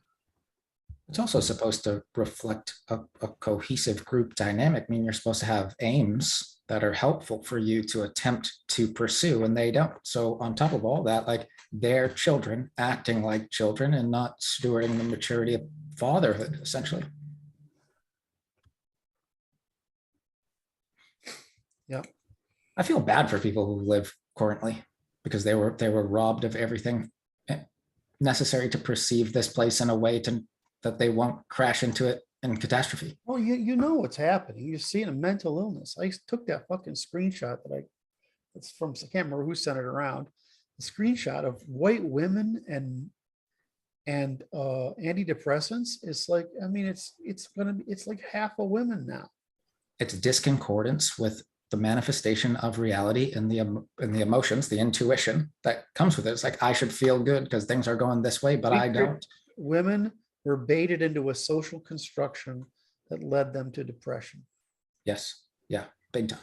[SPEAKER 4] It's also supposed to reflect a cohesive group dynamic. I mean, you're supposed to have aims that are helpful for you to attempt to pursue, and they don't. So on top of all that, like, they're children acting like children and not stewarding the maturity of fatherhood, essentially.
[SPEAKER 1] Yeah.
[SPEAKER 4] I feel bad for people who live currently because they were robbed of everything necessary to perceive this place in a way that they won't crash into it in catastrophe.
[SPEAKER 1] Well, you know what's happening. You're seeing a mental illness. I took that fucking screenshot it's from, I can't remember who sent it around. The screenshot of white women and antidepressants. It's like, I mean, it's like half of women now.
[SPEAKER 4] It's disconcordance with the manifestation of reality and the emotions, the intuition that comes with it. It's like, I should feel good because things are going this way, but I don't.
[SPEAKER 1] Women were baited into a social construction that led them to depression.
[SPEAKER 4] Yes. Yeah. Big time.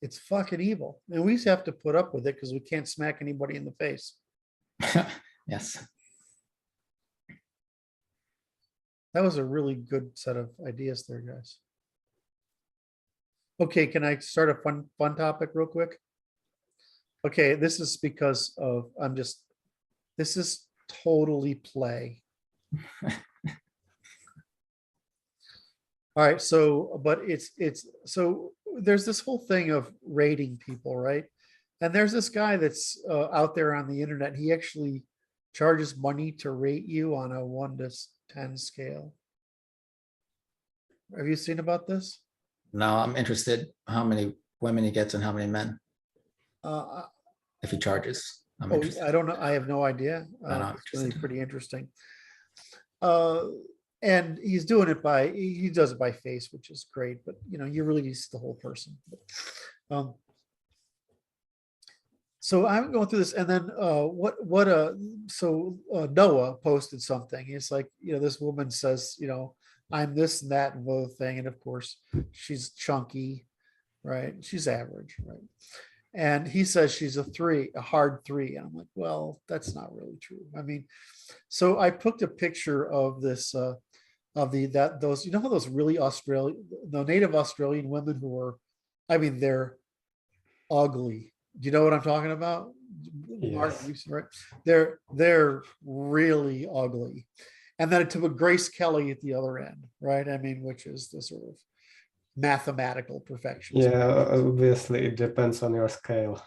[SPEAKER 1] It's fucking evil. And we just have to put up with it because we can't smack anybody in the face.
[SPEAKER 4] Yes.
[SPEAKER 1] That was a really good set of ideas there, guys. Okay, can I start a fun topic real quick? Okay, this is because of this is totally play. All right, so but it's so there's this whole thing of rating people, right? And there's this guy that's out there on the internet. He actually charges money to rate you on a 1 to 10 scale. Have you seen about this?
[SPEAKER 4] No, I'm interested how many women he gets and how many men. If he charges, I'm interested.
[SPEAKER 1] I don't know. I have no idea. It's really pretty interesting. And he's doing it he does it by face, which is great, but you really see the whole person. So I'm going through this, and then Noah posted something. It's like, this woman says, I'm this and that and the other thing, and of course she's chunky, right? She's average, right? And he says she's a hard 3. And I'm like, well, that's not really true. I mean, so I took a picture of this, those, how those really the native Australian women who are, I mean, they're ugly. Do you know what I'm talking about?
[SPEAKER 2] Yes.
[SPEAKER 1] Right? They're really ugly. And then it took Grace Kelly at the other end, right? I mean, which is the sort of mathematical perfection.
[SPEAKER 2] Yeah, obviously it depends on your scale.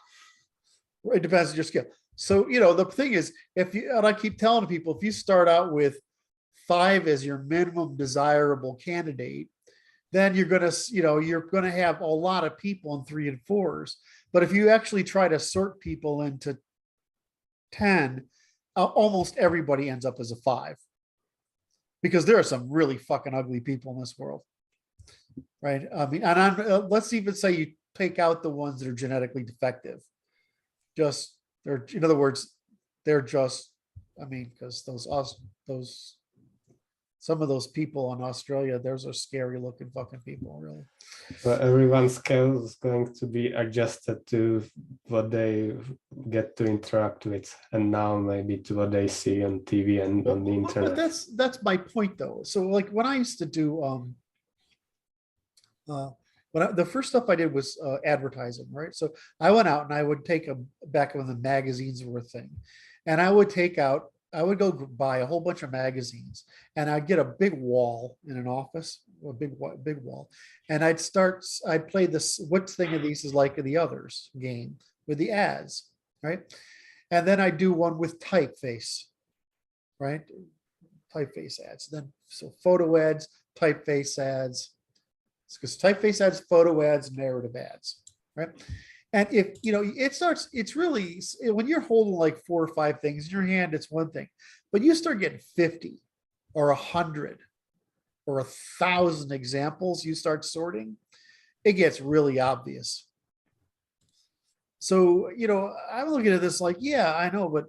[SPEAKER 1] It depends on your scale. So, the thing is, and I keep telling people, if you start out with 5 as your minimum desirable candidate, then you're gonna, you're gonna have a lot of people in 3 and 4s. But if you actually try to sort people into 10, almost everybody ends up as a 5. Because there are some really fucking ugly people in this world. Right. I mean, and let's even say you take out the ones that are genetically defective. Just they're, in other words, they're just, I mean, because those some of those people in Australia, those are scary looking fucking people, really.
[SPEAKER 2] So everyone's scale is going to be adjusted to what they get to interact with, and now maybe to what they see on TV and on the internet.
[SPEAKER 1] But that's my point, though. So, like when I used to do, the first stuff I did was advertising, right? So I went out and I would take back when the magazines were a thing, and I would go buy a whole bunch of magazines, and I'd get a big wall in an office, a big wall, and I'd play this "what thing of these is like the others" game with the ads, right? And then I'd do one with typeface, right? Typeface ads. Then so photo ads, typeface ads, because typeface ads, photo ads, narrative ads, right? And if it's really, when you're holding like 4 or 5 things in your hand, it's one thing, but you start getting 50 or 100 or 1,000 examples, you start sorting, it gets really obvious. So, I'm looking at this like, yeah, I know, but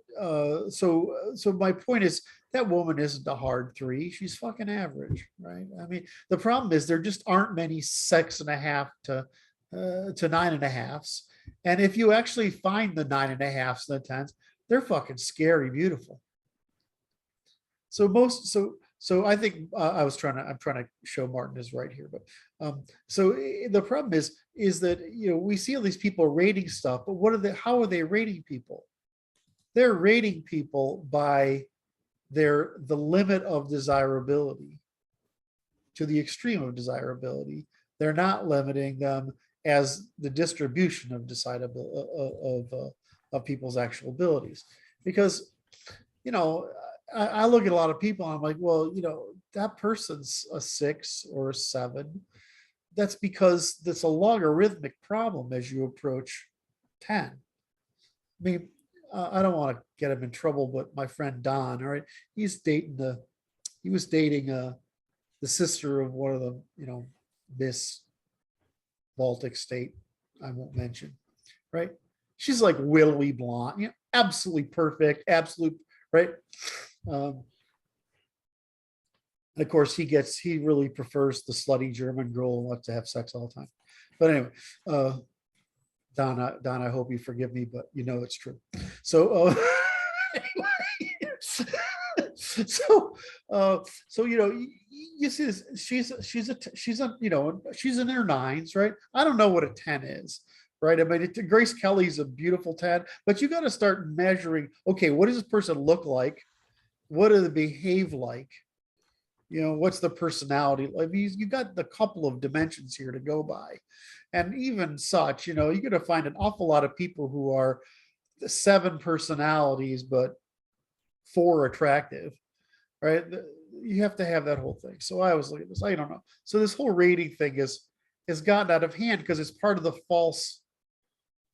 [SPEAKER 1] so my point is that woman isn't a hard 3. She's fucking average, right? I mean, the problem is there just aren't many 6.5 to 9.5s. And if you actually find the 9.5s and the 10s, they're fucking scary beautiful. So I think I'm trying to show Martin is right here, but so the problem is that we see all these people rating stuff, but how are they rating people? They're rating people by the limit of desirability to the extreme of desirability. They're not limiting them as the distribution of of people's actual abilities, because I look at a lot of people and I'm like, well, that person's a 6 or a 7. That's because that's a logarithmic problem as you approach 10. I mean, I don't want to get him in trouble, but my friend Don, all right, he was dating the sister of one of the, Miss Baltic state, I won't mention, right? She's like willowy blonde, absolutely perfect, absolute, right? And of course, he really prefers the slutty German girl who wants to have sex all the time. But anyway, Don, I hope you forgive me, but it's true. So, so you see this. She's in her 9s, right? I don't know what a 10 is. Right. I mean, Grace Kelly's a beautiful 10, but you got to start measuring. Okay, what does this person look like? What do they behave like? What's the personality? I mean, you got the couple of dimensions here to go by. And even such, you're going to find an awful lot of people who are 7 personalities, but 4 attractive, right? You have to have that whole thing. So I was looking at this, I don't know. So this whole rating thing has gotten out of hand because it's part of the false,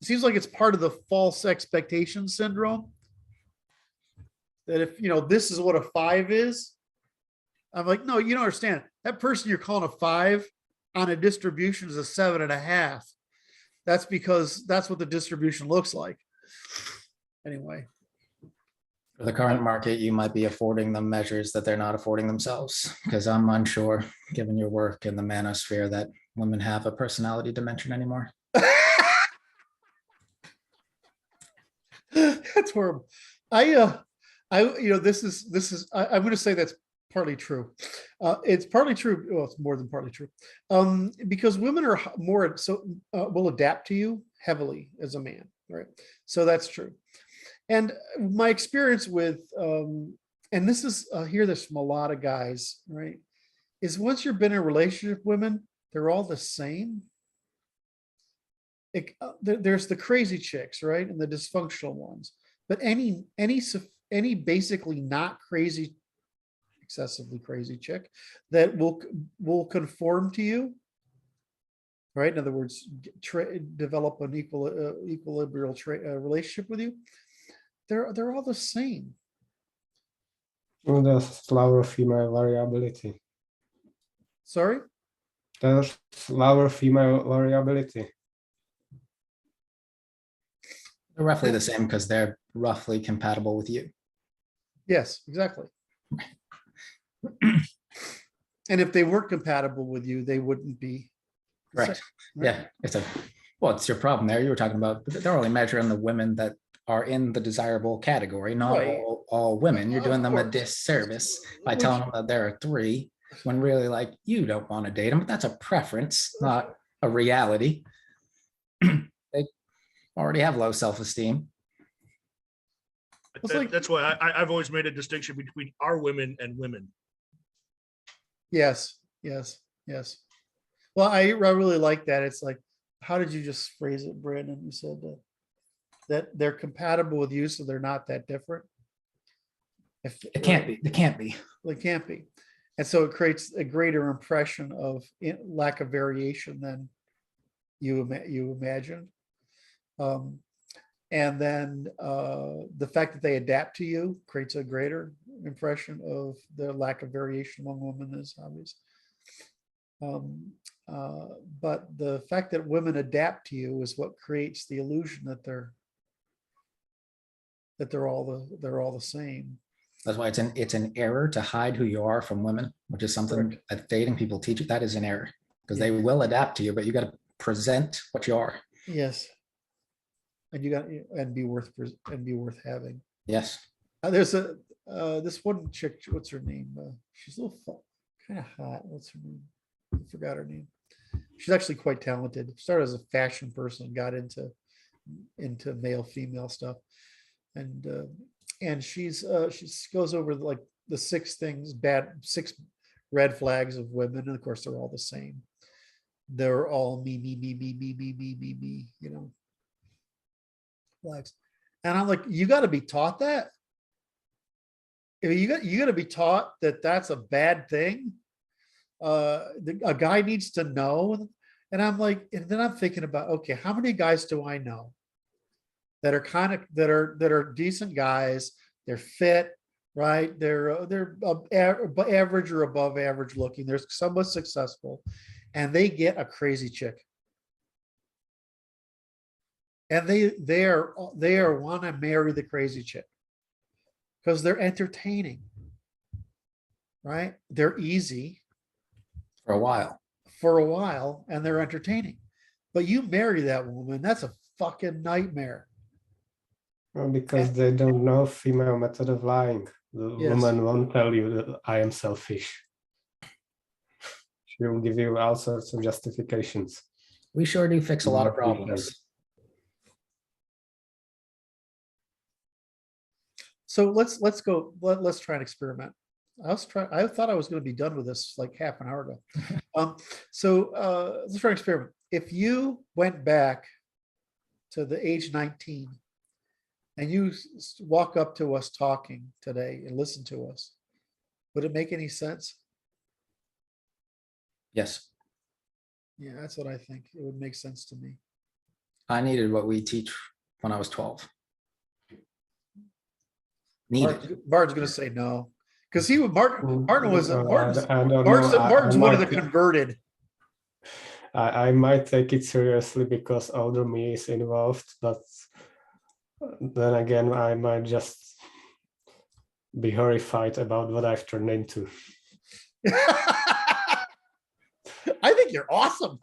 [SPEAKER 1] it seems like it's part of the false expectation syndrome. That if, this is what a 5 is, I'm like, no, you don't understand. That person you're calling a 5 on a distribution is a 7.5. That's because that's what the distribution looks like. Anyway.
[SPEAKER 4] For the current market, you might be affording them measures that they're not affording themselves, because I'm unsure, given your work in the manosphere, that women have a personality dimension anymore.
[SPEAKER 1] That's horrible. This is I'm going to say that's partly true. It's partly true. Well, it's more than partly true. Because women are more will adapt to you heavily as a man, right? So that's true. And my experience with, and this is, I hear this from a lot of guys, right? Is once you've been in a relationship with women, they're all the same. There's the crazy chicks, right? And the dysfunctional ones. But any basically not crazy, excessively crazy chick that will conform to you, right? In other words, develop an equilibrial relationship with you. They're all the same.
[SPEAKER 2] Well, there's lower female variability.
[SPEAKER 1] Sorry?
[SPEAKER 2] There's lower female variability.
[SPEAKER 4] They're roughly the same because they're roughly compatible with you.
[SPEAKER 1] Yes, exactly. And if they weren't compatible with you, they wouldn't be.
[SPEAKER 4] Correct.
[SPEAKER 1] Right?
[SPEAKER 4] Yeah, it's your problem there. You were talking about, they're only measuring the women that are in the desirable category, not
[SPEAKER 1] Right.
[SPEAKER 4] all women. You're
[SPEAKER 1] Of
[SPEAKER 4] doing them a
[SPEAKER 1] course.
[SPEAKER 4] disservice by
[SPEAKER 1] Which-
[SPEAKER 4] telling them that there are 3, when really, like, you don't want to date them, but that's a preference, not a reality. They already have low self-esteem.
[SPEAKER 1] It's like-
[SPEAKER 3] That's why I've always made a distinction between our women and women.
[SPEAKER 1] Yes, yes, yes. Well, I really like that. It's like, how did you just phrase it, Brandon? You said that they're compatible with you, so they're not that different. If
[SPEAKER 4] It can't be. It can't be.
[SPEAKER 1] They can't be. And so it creates a greater impression of lack of variation than you imagined. And then the fact that they adapt to you creates a greater impression of the lack of variation among women is obvious. But the fact that women adapt to you is what creates the illusion that they're all the same.
[SPEAKER 4] That's why it's an error to hide who you are from women, which is something
[SPEAKER 1] Correct.
[SPEAKER 4] that dating people teach you. That is an error because
[SPEAKER 1] Yeah.
[SPEAKER 4] they will adapt to you, but you got to present what you are.
[SPEAKER 1] Yes. And you got and be worth having.
[SPEAKER 4] Yes.
[SPEAKER 1] There's this one chick. What's her name? She's a little kind of hot. What's her name? I forgot her name. She's actually quite talented. Started as a fashion person, got into male female stuff, and she goes over like the 6 red flags of women, and of course they're all the same. They're all me, you know, flags. And I'm like, you got to be taught that. You got to be taught that that's a bad thing. A guy needs to know. And I'm like, and then I'm thinking about, okay, how many guys do I know that are decent guys? They're fit, right? They're average or above average looking. They're somewhat successful, and they get a crazy chick. And they are want to marry the crazy chick because they're entertaining, right? They're easy
[SPEAKER 4] For a while,
[SPEAKER 1] and they're entertaining. But you marry that woman, that's a fucking nightmare.
[SPEAKER 2] Well, because they don't know female method of lying. The
[SPEAKER 1] Yes.
[SPEAKER 2] woman won't tell you that I am selfish. She will give you all sorts of justifications.
[SPEAKER 4] We sure do fix a lot of
[SPEAKER 2] Not weekend.
[SPEAKER 4] problems.
[SPEAKER 1] So let's try an experiment. I thought I was going to be done with this like half an hour ago. Let's try an experiment. If you went back to the age 19 and you walk up to us talking today and listen to us, would it make any sense?
[SPEAKER 4] Yes.
[SPEAKER 1] Yeah, that's what I think. It would make sense to me.
[SPEAKER 4] I needed what we teach when I was 12. Needed.
[SPEAKER 1] Martin's going to say no. Because Martin's
[SPEAKER 2] I don't know.
[SPEAKER 1] Martin's one of the converted.
[SPEAKER 2] I might take it seriously because older me is involved, but then again, I might just be horrified about what I've turned into.
[SPEAKER 1] I think you're awesome.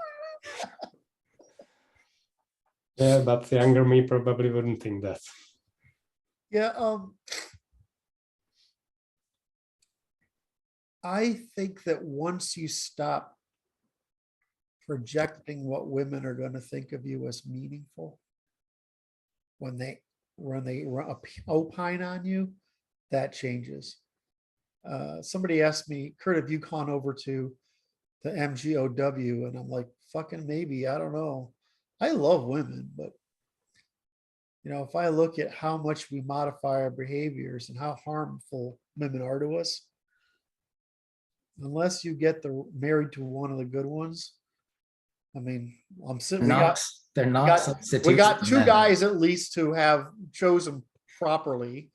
[SPEAKER 2] Yeah, but younger me probably wouldn't think that.
[SPEAKER 1] Yeah, I think that once you stop projecting what women are going to think of you as meaningful, when they opine on you, that changes. Somebody asked me, Kurt, have you gone over to the MGOW? And I'm like, fucking maybe, I don't know. I love women, but you know, if I look at how much we modify our behaviors and how harmful women are to us, unless you get married to one of the good ones. I mean, I'm sitting,
[SPEAKER 4] They're not
[SPEAKER 1] got-
[SPEAKER 4] substitutes.
[SPEAKER 1] we got
[SPEAKER 4] for
[SPEAKER 1] two
[SPEAKER 4] men.
[SPEAKER 1] guys at least who have chosen properly.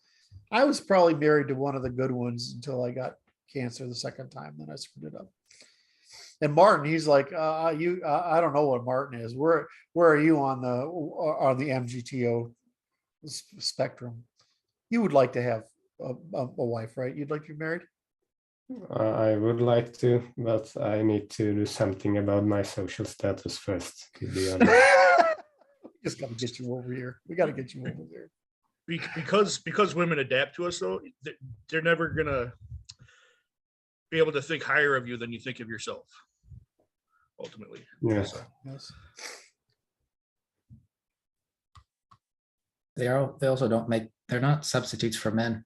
[SPEAKER 1] I was probably married to one of the good ones until I got cancer the second time, then I screwed it up. And Martin, he's like, I don't know what Martin is. Where are you on the MGTO spectrum? You would like to have a wife, right? You'd like to be married?
[SPEAKER 2] I would like to, but I need to do something about my social status first, to be honest.
[SPEAKER 1] Just got to get you over here. We got to get you over here.
[SPEAKER 3] Because women adapt to us, though, they're never gonna be able to think higher of you than you think of yourself. Ultimately,
[SPEAKER 2] Yeah.
[SPEAKER 3] So,
[SPEAKER 1] Yes.
[SPEAKER 4] They also don't make, they're not substitutes for men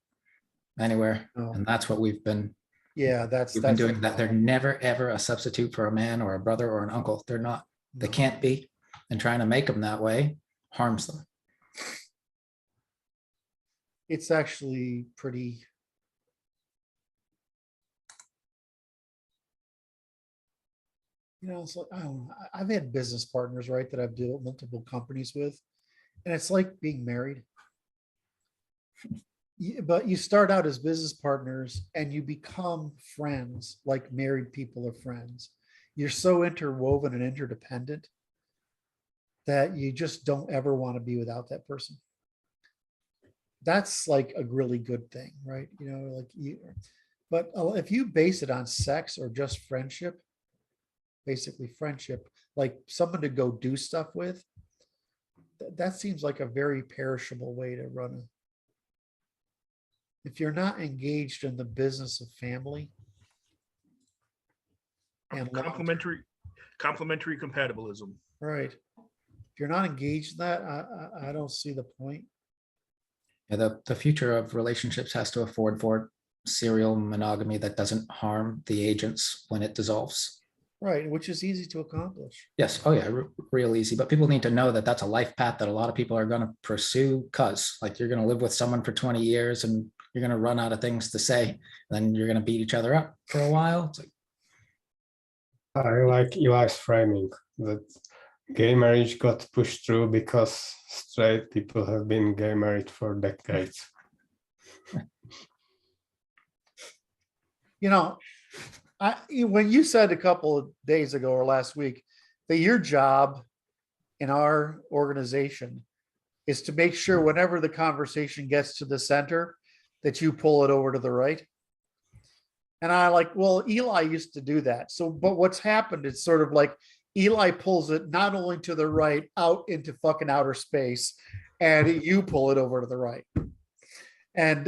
[SPEAKER 4] anywhere.
[SPEAKER 1] No.
[SPEAKER 4] And that's what we've been
[SPEAKER 1] Yeah, that's
[SPEAKER 4] doing, that they're never, ever a substitute for a man or a brother or an uncle. They're not, they
[SPEAKER 1] No.
[SPEAKER 4] can't be. And trying to make them that way harms them.
[SPEAKER 1] It's actually pretty. It's like, I've had business partners, right, that I've built multiple companies with, and it's like being married. But you start out as business partners and you become friends, like married people are friends. You're so interwoven and interdependent that you just don't ever want to be without that person. That's like a really good thing, right? But if you base it on sex or just friendship, basically friendship, like someone to go do stuff with, that seems like a very perishable way to run if you're not engaged in the business of family and
[SPEAKER 3] complementary compatibilism.
[SPEAKER 1] right. If you're not engaged in that, I don't see the point.
[SPEAKER 4] Yeah, the future of relationships has to afford for serial monogamy that doesn't harm the agents when it dissolves.
[SPEAKER 1] Right, which is easy to accomplish.
[SPEAKER 4] Yes. Oh yeah, real easy. But people need to know that that's a life path that a lot of people are going to pursue, because like you're going to live with someone for 20 years and you're going to run out of things to say. Then you're going to beat each other up for a while. It's like,
[SPEAKER 2] I like Eli's framing that gay marriage got pushed through because straight people have been gay married for decades.
[SPEAKER 1] When you said a couple of days ago or last week that your job in our organization is to make sure whenever the conversation gets to the center, that you pull it over to the right. And I like, well, Eli used to do that. So, but what's happened is sort of like Eli pulls it not only to the right, out into fucking outer space, and you pull it over to the right. And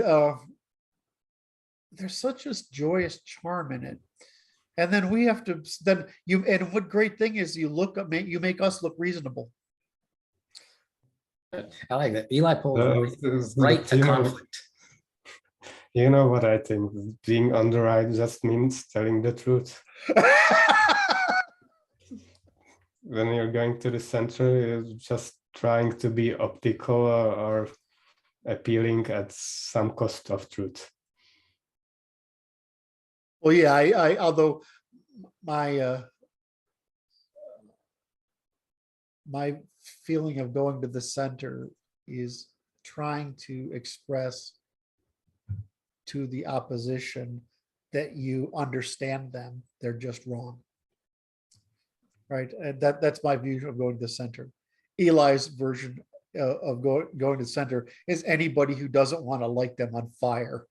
[SPEAKER 1] there's such a joyous charm in it. And then we have to, and what great thing is you make us look reasonable.
[SPEAKER 4] I like that. Eli pulls right to conflict.
[SPEAKER 2] You know what I think? Being on the right just means telling the truth. When you're going to the center, you're just trying to be optical or appealing at some cost of truth.
[SPEAKER 1] Well, yeah, I although my feeling of going to the center is trying to express to the opposition that you understand them, they're just wrong. Right. And that's my view of going to the center. Eli's version of going to the center is anybody who doesn't want to light them on fire.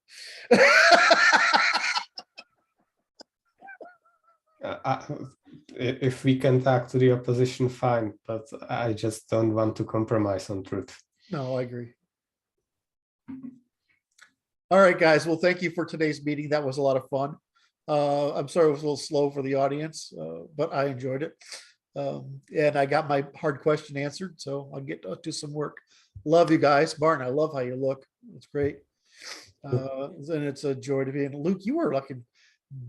[SPEAKER 2] If we can talk to the opposition, fine, but I just don't want to compromise on truth.
[SPEAKER 1] No, I agree. All right, guys. Well, thank you for today's meeting. That was a lot of fun. I'm sorry it was a little slow for the audience, but I enjoyed it. And I got my hard question answered, so I'll get to some work. Love you guys. Martin, I love how you look. It's great. And it's a joy to be in. Luke, you were looking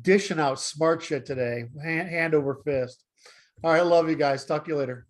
[SPEAKER 1] dishing out smart shit today, hand over fist. All right, love you guys. Talk to you later.